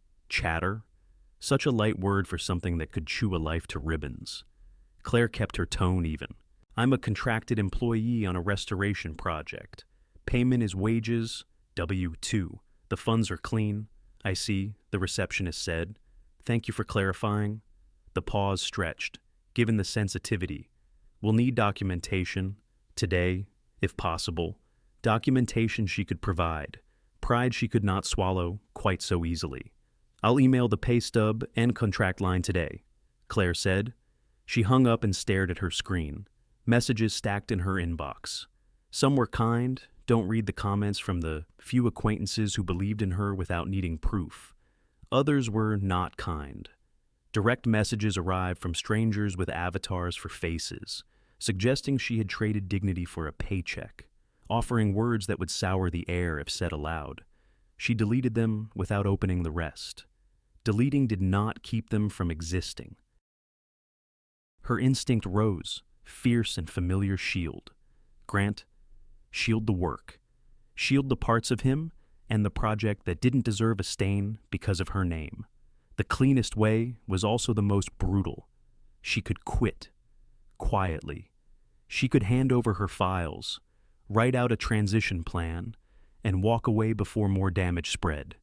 Such a light word for something that could chew a life to ribbons. Claire kept her tone even. I'm a contracted employee on a restoration project. Payment is wages, W-2. The funds are clean. I see, the receptionist said. Thank you for clarifying. The pause stretched, given the sensitivity. We'll need documentation, today, if possible. Documentation she could provide. Pride she could not swallow quite so easily. I'll email the pay stub and contract line today, Claire said. She hung up and stared at her screen. Messages stacked in her inbox. Some were kind. Don't read the comments from the few acquaintances who believed in her without needing proof. Others were not kind. Direct messages arrived from strangers with avatars for faces, suggesting she had traded dignity for a paycheck, offering words that would sour the air if said aloud. She deleted them without opening the rest. Deleting did not keep them from existing. Her instinct rose, fierce and familiar shield. Grant, shield the work. Shield the parts of him and the project that didn't deserve a stain because of her name. The cleanest way was also the most brutal. She could quit, quietly. She could hand over her files, write out a transition plan, and walk away before more damage spread.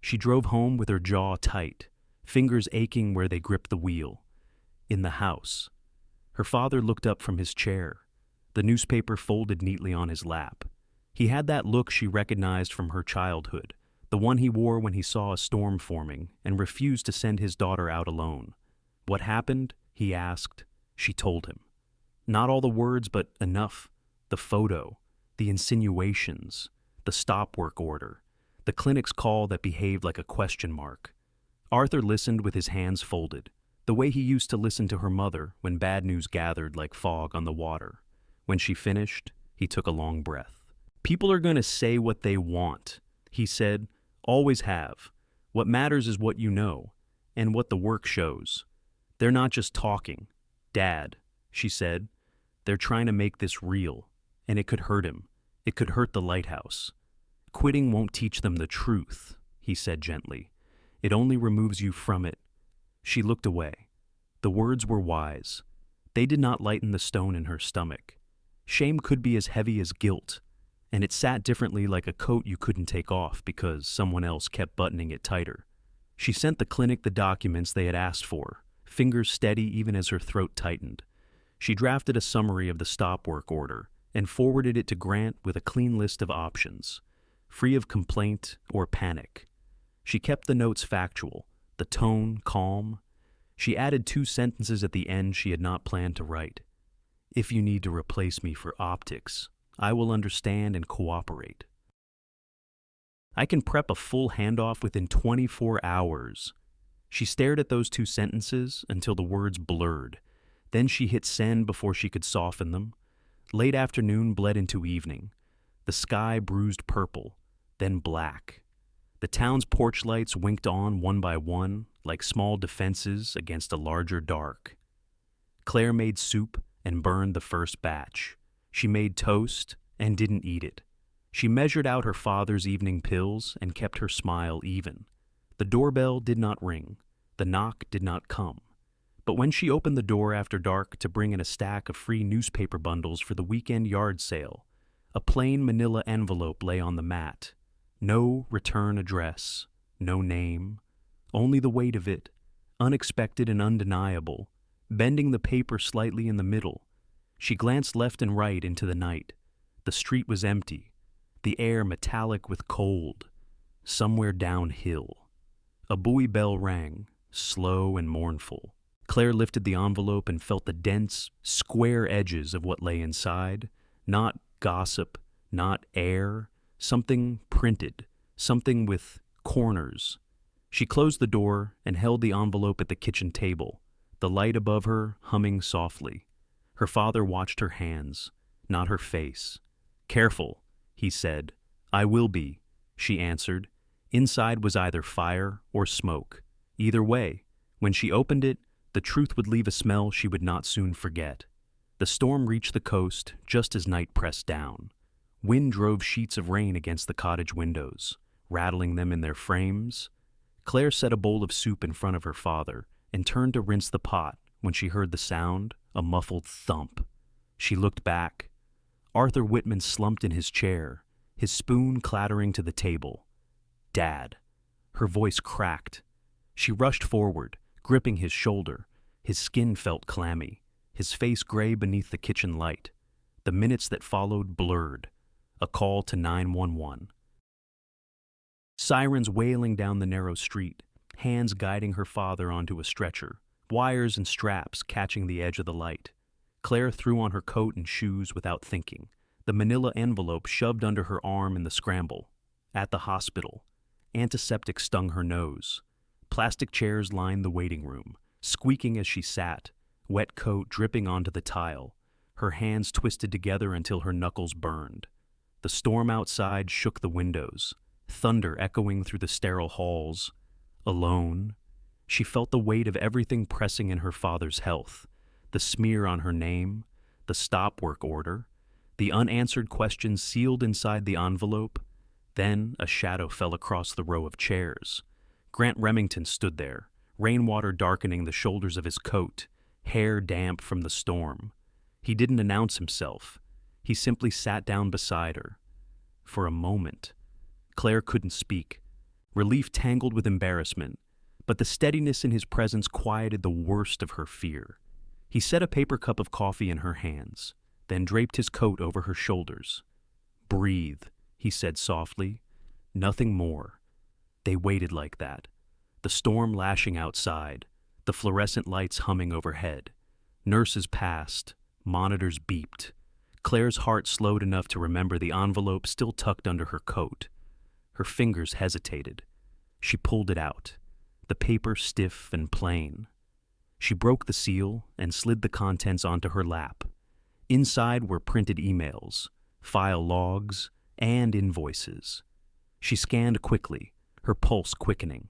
She drove home with her jaw tight, fingers aching where they gripped the wheel. In the house, her father looked up from his chair, the newspaper folded neatly on his lap. He had that look she recognized from her childhood, the one he wore when he saw a storm forming and refused to send his daughter out alone. What happened? He asked. She told him. Not all the words, but enough. The photo, the insinuations, the stop work order, the clinic's call that behaved like a question mark. Arthur listened with his hands folded, the way he used to listen to her mother when bad news gathered like fog on the water. When she finished, he took a long breath. People are going to say what they want, he said. Always have. What matters is what you know, and what the work shows. They're not just talking. Dad, she said, they're trying to make this real, and it could hurt him. It could hurt the lighthouse. Quitting won't teach them the truth, he said gently. It only removes you from it. She looked away. The words were wise. They did not lighten the stone in her stomach. Shame could be as heavy as guilt, and it sat differently like a coat you couldn't take off because someone else kept buttoning it tighter. She sent the clinic the documents they had asked for, fingers steady even as her throat tightened. She drafted a summary of the stop work order and forwarded it to Grant with a clean list of options, free of complaint or panic. She kept the notes factual, the tone calm. She added 2 sentences at the end she had not planned to write. If you need to replace me for optics, I will understand and cooperate. I can prep a full handoff within 24 hours. She stared at those 2 sentences until the words blurred. Then she hit send before she could soften them. Late afternoon bled into evening. The sky bruised purple, then black. The town's porch lights winked on one by one, like small defenses against a larger dark. Claire made soup and burned the first batch. She made toast and didn't eat it. She measured out her father's evening pills and kept her smile even. The doorbell did not ring. The knock did not come. But when she opened the door after dark to bring in a stack of free newspaper bundles for the weekend yard sale, a plain manila envelope lay on the mat. No return address, no name, only the weight of it, unexpected and undeniable, bending the paper slightly in the middle. She glanced left and right into the night. The street was empty, the air metallic with cold. Somewhere downhill. A buoy bell rang, slow and mournful. Claire lifted the envelope and felt the dense, square edges of what lay inside. Not gossip, not air, something printed, something with corners. She closed the door and held the envelope at the kitchen table, the light above her humming softly. Her father watched her hands, not her face. Careful, he said. I will be, she answered. Inside was either fire or smoke. Either way, when she opened it, the truth would leave a smell she would not soon forget. The storm reached the coast just as night pressed down. Wind drove sheets of rain against the cottage windows, rattling them in their frames. Claire set a bowl of soup in front of her father and turned to rinse the pot when she heard the sound, a muffled thump. She looked back. Arthur Whitman slumped in his chair, his spoon clattering to the table. Dad. Her voice cracked. She rushed forward, gripping his shoulder. His skin felt clammy, his face gray beneath the kitchen light. The minutes that followed blurred. A call to 911. Sirens wailing down the narrow street, hands guiding her father onto a stretcher, wires and straps catching the edge of the light. Claire threw on her coat and shoes without thinking, the manila envelope shoved under her arm in the scramble. At the hospital, antiseptic stung her nose. Plastic chairs lined the waiting room, squeaking as she sat, wet coat dripping onto the tile, her hands twisted together until her knuckles burned. The storm outside shook the windows, thunder echoing through the sterile halls. Alone, she felt the weight of everything pressing in her father's health, the smear on her name, the stop work order, the unanswered questions sealed inside the envelope. Then a shadow fell across the row of chairs. Grant Remington stood there, rainwater darkening the shoulders of his coat, hair damp from the storm. He didn't announce himself. He simply sat down beside her. For a moment, Claire couldn't speak. Relief tangled with embarrassment, but the steadiness in his presence quieted the worst of her fear. He set a paper cup of coffee in her hands, then draped his coat over her shoulders. Breathe, he said softly. Nothing more. They waited like that. The storm lashing outside, the fluorescent lights humming overhead. Nurses passed, monitors beeped. Claire's heart slowed enough to remember the envelope still tucked under her coat. Her fingers hesitated. She pulled it out, the paper stiff and plain. She broke the seal and slid the contents onto her lap. Inside were printed emails, file logs, and invoices. She scanned quickly, her pulse quickening.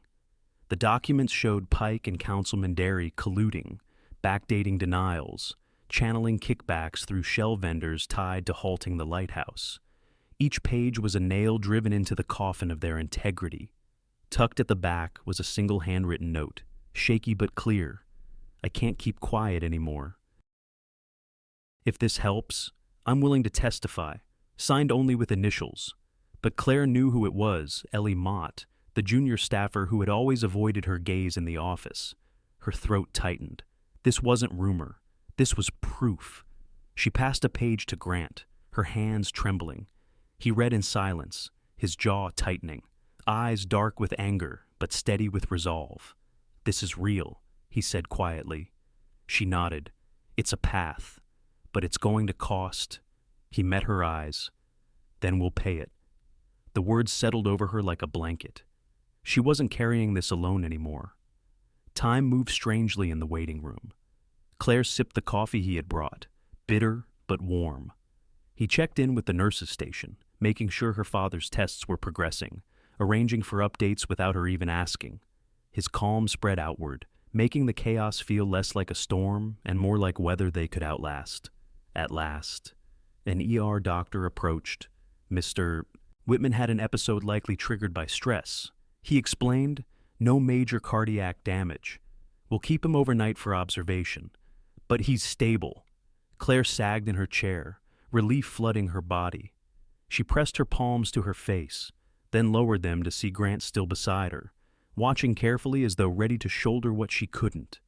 The documents showed Pike and Councilman Derry colluding, backdating denials, channeling kickbacks through shell vendors tied to halting the lighthouse. Each page was a nail driven into the coffin of their integrity. Tucked at the back was a single handwritten note, shaky but clear. I can't keep quiet anymore. If this helps, I'm willing to testify, signed only with initials. But Claire knew who it was, Ellie Mott, the junior staffer who had always avoided her gaze in the office. Her throat tightened. This wasn't rumor. This was proof. She passed a page to Grant, her hands trembling. He read in silence, his jaw tightening, eyes dark with anger but steady with resolve. This is real, he said quietly. She nodded. It's a path, but it's going to cost. He met her eyes. Then we'll pay it. The words settled over her like a blanket. She wasn't carrying this alone anymore. Time moved strangely in the waiting room. Claire sipped the coffee he had brought, bitter but warm. He checked in with the nurses' station, making sure her father's tests were progressing, arranging for updates without her even asking. His calm spread outward, making the chaos feel less like a storm and more like weather they could outlast. At last, an ER doctor approached. Mr. Whitman had an episode likely triggered by stress. He explained, no major cardiac damage. We'll keep him overnight for observation. But he's stable. Claire sagged in her chair, relief flooding her body. She pressed her palms to her face, then lowered them to see Grant still beside her, watching carefully as though ready to shoulder what she couldn't.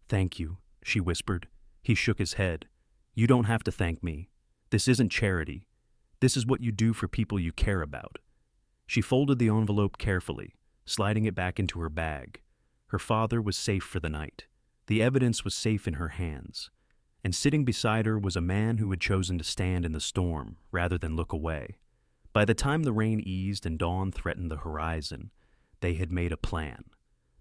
Thank you, she whispered. He shook his head. You don't have to thank me. This isn't charity. This is what you do for people you care about. She folded the envelope carefully, sliding it back into her bag. Her father was safe for the night. The evidence was safe in her hands. And sitting beside her was a man who had chosen to stand in the storm rather than look away. By the time the rain eased and dawn threatened the horizon, they had made a plan.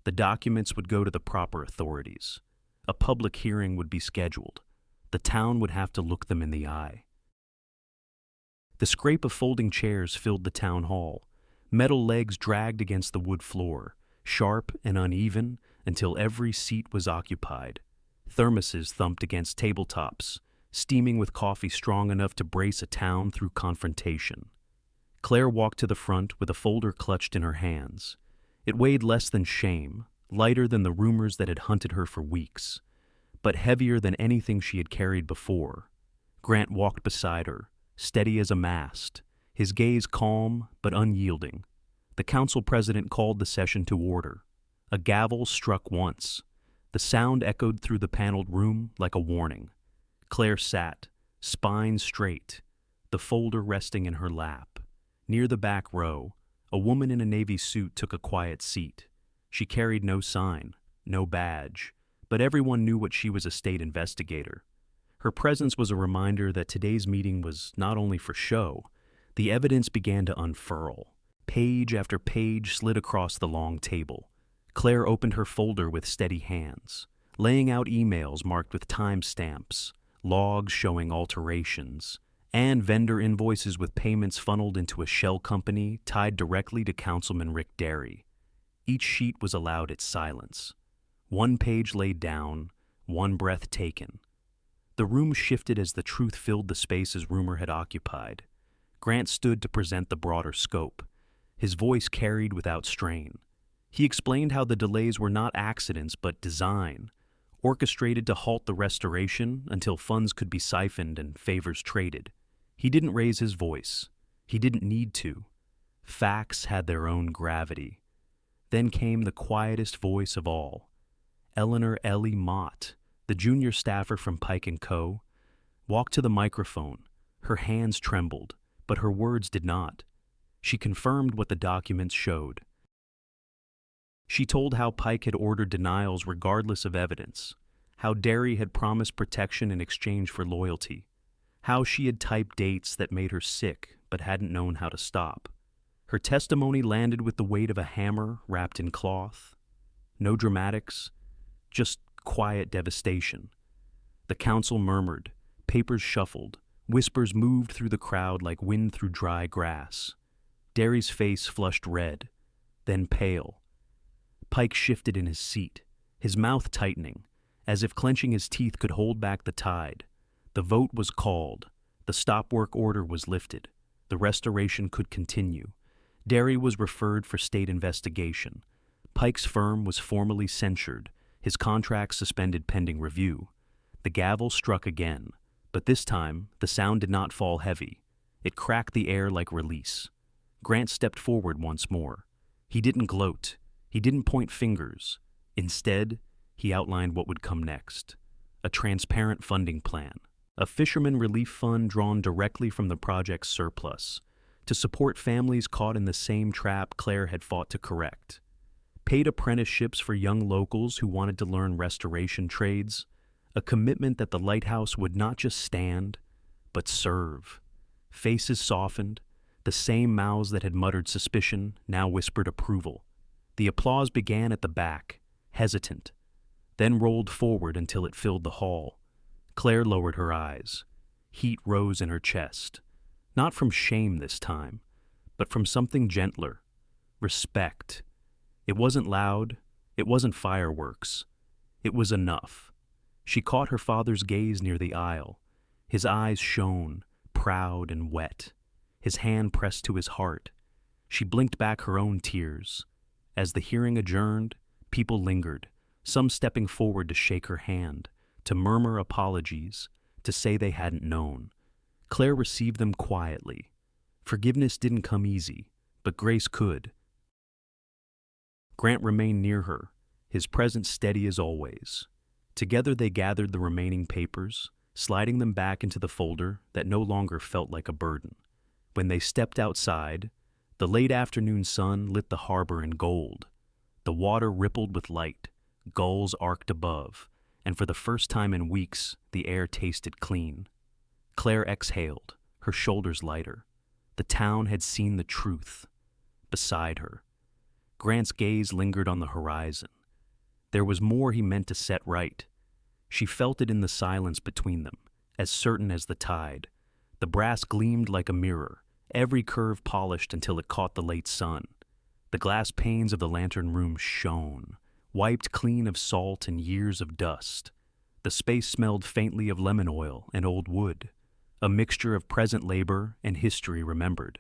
The documents would go to the proper authorities. A public hearing would be scheduled. The town would have to look them in the eye. The scrape of folding chairs filled the town hall. Metal legs dragged against the wood floor, sharp and uneven until every seat was occupied. Thermoses thumped against tabletops, steaming with coffee strong enough to brace a town through confrontation. Claire walked to the front with a folder clutched in her hands. It weighed less than shame, lighter than the rumors that had hunted her for weeks, but heavier than anything she had carried before. Grant walked beside her, steady as a mast, his gaze calm but unyielding. The council president called the session to order. A gavel struck once. The sound echoed through the paneled room like a warning. Claire sat, spine straight, the folder resting in her lap. Near the back row, a woman in a navy suit took a quiet seat. She carried no sign, no badge, but everyone knew what she was, a state investigator. Her presence was a reminder that today's meeting was not only for show. The evidence began to unfurl. Page after page slid across the long table. Claire opened her folder with steady hands, laying out emails marked with timestamps, logs showing alterations, and vendor invoices with payments funneled into a shell company tied directly to Councilman Rick Derry. Each sheet was allowed its silence. One page laid down, one breath taken. The room shifted as the truth filled the spaces rumor had occupied. Grant stood to present the broader scope. His voice carried without strain. He explained how the delays were not accidents but design, orchestrated to halt the restoration until funds could be siphoned and favors traded. He didn't raise his voice. He didn't need to. Facts had their own gravity. Then came the quietest voice of all. Eleanor Ellie Mott, the junior staffer from Pike & Co., walked to the microphone. Her hands trembled, but her words did not. She confirmed what the documents showed. She told how Pike had ordered denials regardless of evidence, how Derry had promised protection in exchange for loyalty, how she had typed dates that made her sick but hadn't known how to stop. Her testimony landed with the weight of a hammer wrapped in cloth. No dramatics, just quiet devastation. The council murmured, papers shuffled, whispers moved through the crowd like wind through dry grass. Derry's face flushed red, then pale. Pike shifted in his seat, his mouth tightening, as if clenching his teeth could hold back the tide. The vote was called. The stop work order was lifted. The restoration could continue. Derry was referred for state investigation. Pike's firm was formally censured, his contract suspended pending review. The gavel struck again, but this time the sound did not fall heavy. It cracked the air like release. Grant stepped forward once more. He didn't gloat. He didn't point fingers. Instead, he outlined what would come next. A transparent funding plan. A fisherman relief fund drawn directly from the project's surplus to support families caught in the same trap Claire had fought to correct. Paid apprenticeships for young locals who wanted to learn restoration trades. A commitment that the lighthouse would not just stand, but serve. Faces softened. The same mouths that had muttered suspicion now whispered approval. The applause began at the back, hesitant, then rolled forward until it filled the hall. Claire lowered her eyes. Heat rose in her chest, not from shame this time, but from something gentler. Respect. It wasn't loud, it wasn't fireworks. It was enough. She caught her father's gaze near the aisle. His eyes shone, proud and wet. His hand pressed to his heart. She blinked back her own tears. As the hearing adjourned, people lingered, some stepping forward to shake her hand, to murmur apologies, to say they hadn't known. Claire received them quietly. Forgiveness didn't come easy, but grace could. Grant remained near her, his presence steady as always. Together they gathered the remaining papers, sliding them back into the folder that no longer felt like a burden. When they stepped outside, the late afternoon sun lit the harbor in gold. The water rippled with light, gulls arced above, and for the first time in weeks, the air tasted clean. Claire exhaled, her shoulders lighter. The town had seen the truth. Beside her, Grant's gaze lingered on the horizon. There was more he meant to set right. She felt it in the silence between them, as certain as the tide. The brass gleamed like a mirror, every curve polished until it caught the late sun. The glass panes of the lantern room shone, wiped clean of salt and years of dust. The space smelled faintly of lemon oil and old wood, a mixture of present labor and history remembered.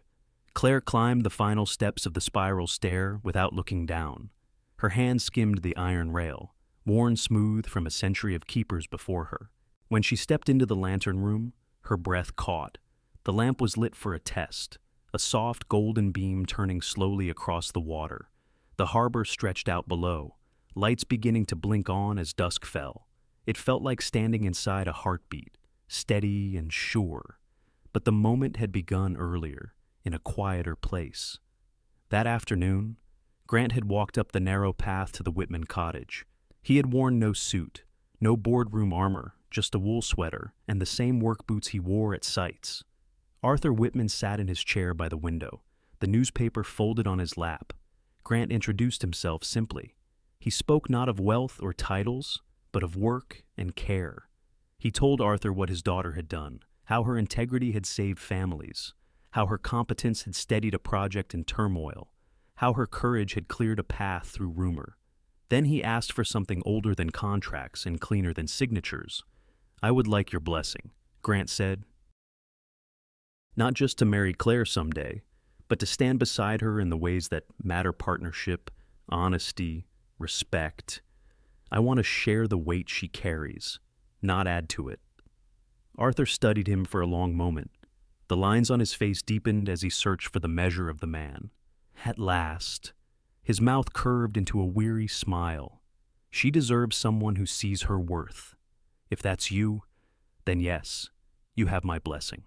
Claire climbed the final steps of the spiral stair without looking down. Her hand skimmed the iron rail, worn smooth from a century of keepers before her. When she stepped into the lantern room, her breath caught. The lamp was lit for a test, a soft golden beam turning slowly across the water. The harbor stretched out below, lights beginning to blink on as dusk fell. It felt like standing inside a heartbeat, steady and sure. But the moment had begun earlier, in a quieter place. That afternoon, Grant had walked up the narrow path to the Whitman cottage. He had worn no suit, no boardroom armor, just a wool sweater and the same work boots he wore at sites. Arthur Whitman sat in his chair by the window, the newspaper folded on his lap. Grant introduced himself simply. He spoke not of wealth or titles, but of work and care. He told Arthur what his daughter had done, how her integrity had saved families, how her competence had steadied a project in turmoil, how her courage had cleared a path through rumor. Then he asked for something older than contracts and cleaner than signatures. "I would like your blessing," Grant said. Not just to marry Claire someday, but to stand beside her in the ways that matter: partnership, honesty, respect. I want to share the weight she carries, not add to it. Arthur studied him for a long moment. The lines on his face deepened as he searched for the measure of the man. At last, his mouth curved into a weary smile. She deserves someone who sees her worth. If that's you, then yes, you have my blessing.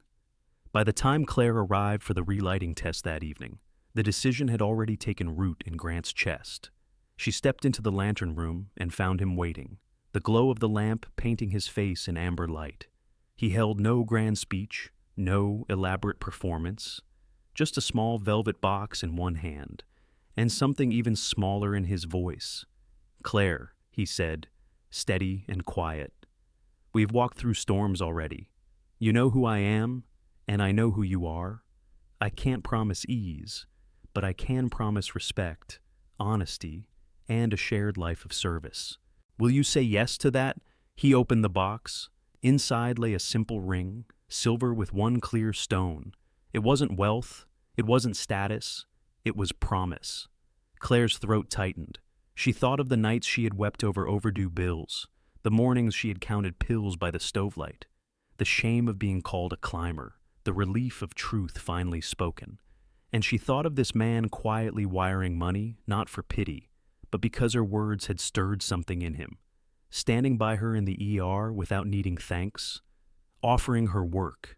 By the time Claire arrived for the relighting test that evening, the decision had already taken root in Grant's chest. She stepped into the lantern room and found him waiting, the glow of the lamp painting his face in amber light. He held no grand speech, no elaborate performance, just a small velvet box in one hand, and something even smaller in his voice. "Claire," he said, steady and quiet. "We've walked through storms already. You know who I am, and I know who you are. I can't promise ease, but I can promise respect, honesty, and a shared life of service. Will you say yes to that?" He opened the box. Inside lay a simple ring, silver with one clear stone. It wasn't wealth, it wasn't status, it was promise. Claire's throat tightened. She thought of the nights she had wept over overdue bills, the mornings she had counted pills by the stovelight, the shame of being called a climber, the relief of truth finally spoken. And she thought of this man quietly wiring money, not for pity, but because her words had stirred something in him, standing by her in the ER without needing thanks, offering her work,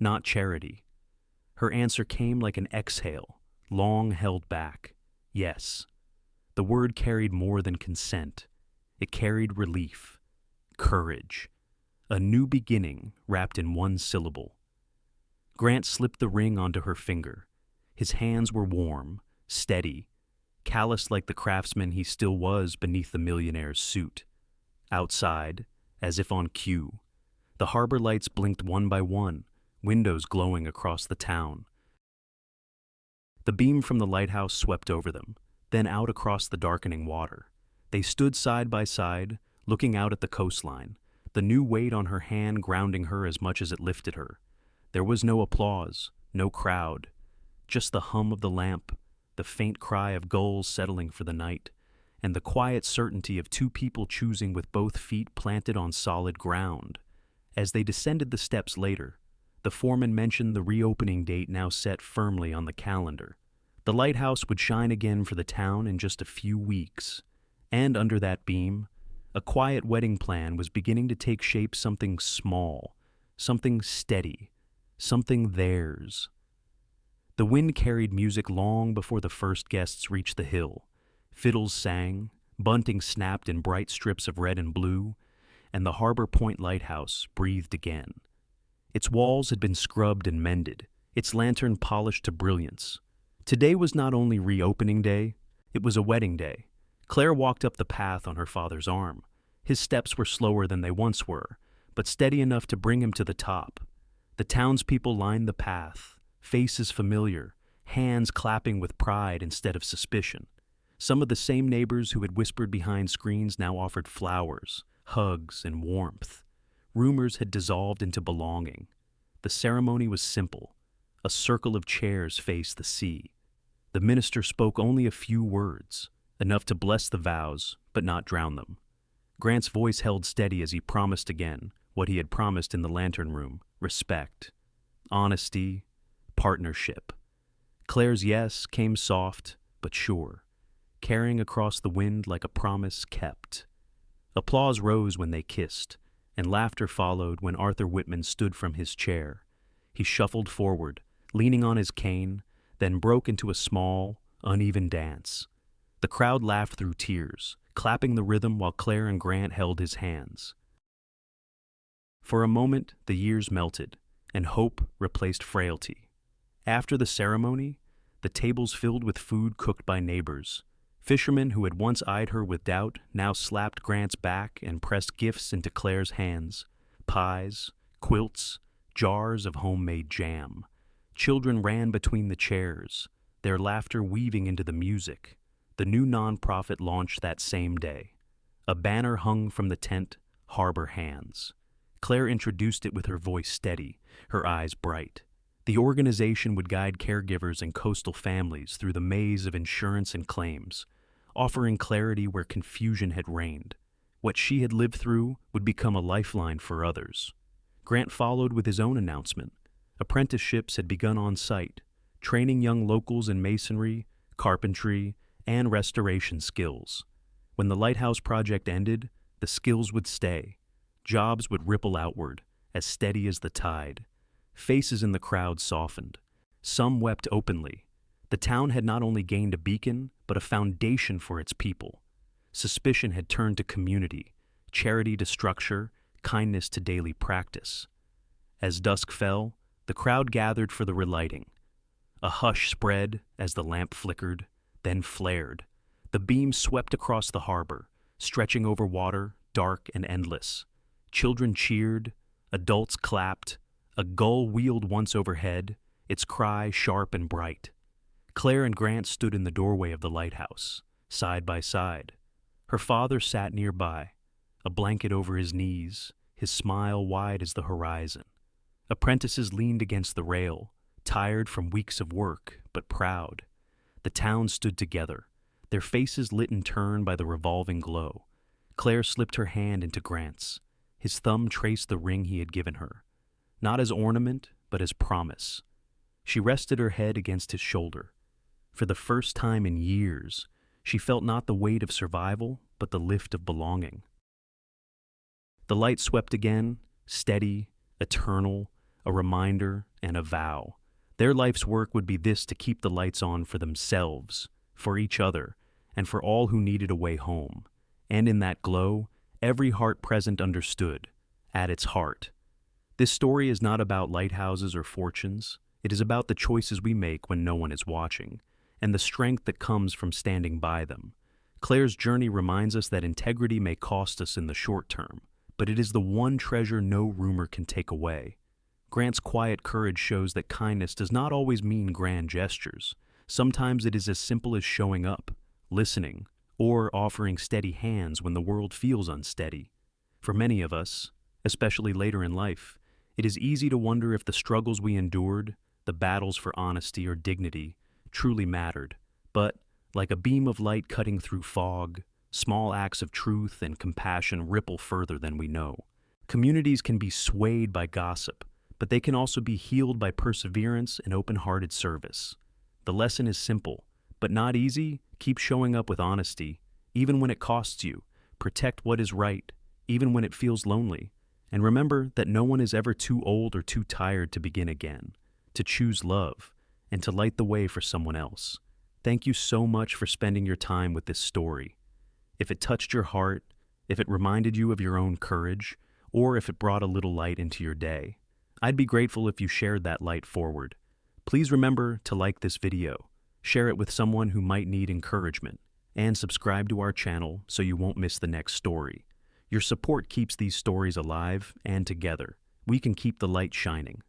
not charity. Her answer came like an exhale, long held back. Yes. The word carried more than consent. It carried relief, courage, a new beginning wrapped in one syllable. Grant slipped the ring onto her finger. His hands were warm, steady, calloused like the craftsman he still was beneath the millionaire's suit. Outside, as if on cue, the harbor lights blinked one by one, windows glowing across the town. The beam from the lighthouse swept over them, then out across the darkening water. They stood side by side, looking out at the coastline, the new weight on her hand grounding her as much as it lifted her. There was no applause, no crowd, just the hum of the lamp, the faint cry of gulls settling for the night, and the quiet certainty of two people choosing with both feet planted on solid ground. As they descended the steps later, the foreman mentioned the reopening date now set firmly on the calendar. The lighthouse would shine again for the town in just a few weeks, and under that beam, a quiet wedding plan was beginning to take shape, something small, something steady, something theirs. The wind carried music long before the first guests reached the hill. Fiddles sang, bunting snapped in bright strips of red and blue, and the Harbor Point lighthouse breathed again. Its walls had been scrubbed and mended, its lantern polished to brilliance. Today was not only reopening day, it was a wedding day. Claire walked up the path on her father's arm. His steps were slower than they once were, but steady enough to bring him to the top. The townspeople lined the path, faces familiar, hands clapping with pride instead of suspicion. Some of the same neighbors who had whispered behind screens now offered flowers, hugs, and warmth. Rumors had dissolved into belonging. The ceremony was simple. A circle of chairs faced the sea. The minister spoke only a few words, enough to bless the vows, but not drown them. Grant's voice held steady as he promised again what he had promised in the lantern room: respect, honesty, partnership. Claire's yes came soft but sure, carrying across the wind like a promise kept. Applause rose when they kissed, and laughter followed when Arthur Whitman stood from his chair. He shuffled forward, leaning on his cane, then broke into a small, uneven dance. The crowd laughed through tears, clapping the rhythm while Claire and Grant held his hands. For a moment, the years melted, and hope replaced frailty. After the ceremony, the tables filled with food cooked by neighbors. Fishermen who had once eyed her with doubt now slapped Grant's back and pressed gifts into Claire's hands: pies, quilts, jars of homemade jam. Children ran between the chairs, their laughter weaving into the music. The new nonprofit launched that same day. A banner hung from the tent, Harbor Hands. Claire introduced it with her voice steady, her eyes bright. The organization would guide caregivers and coastal families through the maze of insurance and claims, offering clarity where confusion had reigned. What she had lived through would become a lifeline for others. Grant followed with his own announcement. Apprenticeships had begun on site, training young locals in masonry, carpentry, and restoration skills. When the lighthouse project ended, the skills would stay. Jobs would ripple outward, as steady as the tide. Faces in the crowd softened. Some wept openly. The town had not only gained a beacon, but a foundation for its people. Suspicion had turned to community, charity to structure, kindness to daily practice. As dusk fell, the crowd gathered for the relighting. A hush spread as the lamp flickered, then flared. The beam swept across the harbor, stretching over water, dark and endless. Children cheered, adults clapped, a gull wheeled once overhead, its cry sharp and bright. Claire and Grant stood in the doorway of the lighthouse, side by side. Her father sat nearby, a blanket over his knees, his smile wide as the horizon. Apprentices leaned against the rail, tired from weeks of work, but proud. The town stood together, their faces lit in turn by the revolving glow. Claire slipped her hand into Grant's. His thumb traced the ring he had given her, not as ornament, but as promise. She rested her head against his shoulder. For the first time in years, she felt not the weight of survival, but the lift of belonging. The light swept again, steady, eternal, a reminder and a vow. Their life's work would be this: to keep the lights on for themselves, for each other, and for all who needed a way home. And in that glow, every heart present understood, at its heart. This story is not about lighthouses or fortunes. It is about the choices we make when no one is watching, and the strength that comes from standing by them. Claire's journey reminds us that integrity may cost us in the short term, but it is the one treasure no rumor can take away. Grant's quiet courage shows that kindness does not always mean grand gestures. Sometimes it is as simple as showing up, listening, or offering steady hands when the world feels unsteady. For many of us, especially later in life, it is easy to wonder if the struggles we endured, the battles for honesty or dignity, truly mattered. But, like a beam of light cutting through fog, small acts of truth and compassion ripple further than we know. Communities can be swayed by gossip, but they can also be healed by perseverance and open-hearted service. The lesson is simple, but not easy. Keep showing up with honesty, even when it costs you. Protect what is right, even when it feels lonely. And remember that no one is ever too old or too tired to begin again, to choose love, and to light the way for someone else. Thank you so much for spending your time with this story. If it touched your heart, if it reminded you of your own courage, or if it brought a little light into your day, I'd be grateful if you shared that light forward. Please remember to like this video, share it with someone who might need encouragement, and subscribe to our channel so you won't miss the next story. Your support keeps these stories alive and together. We can keep the light shining.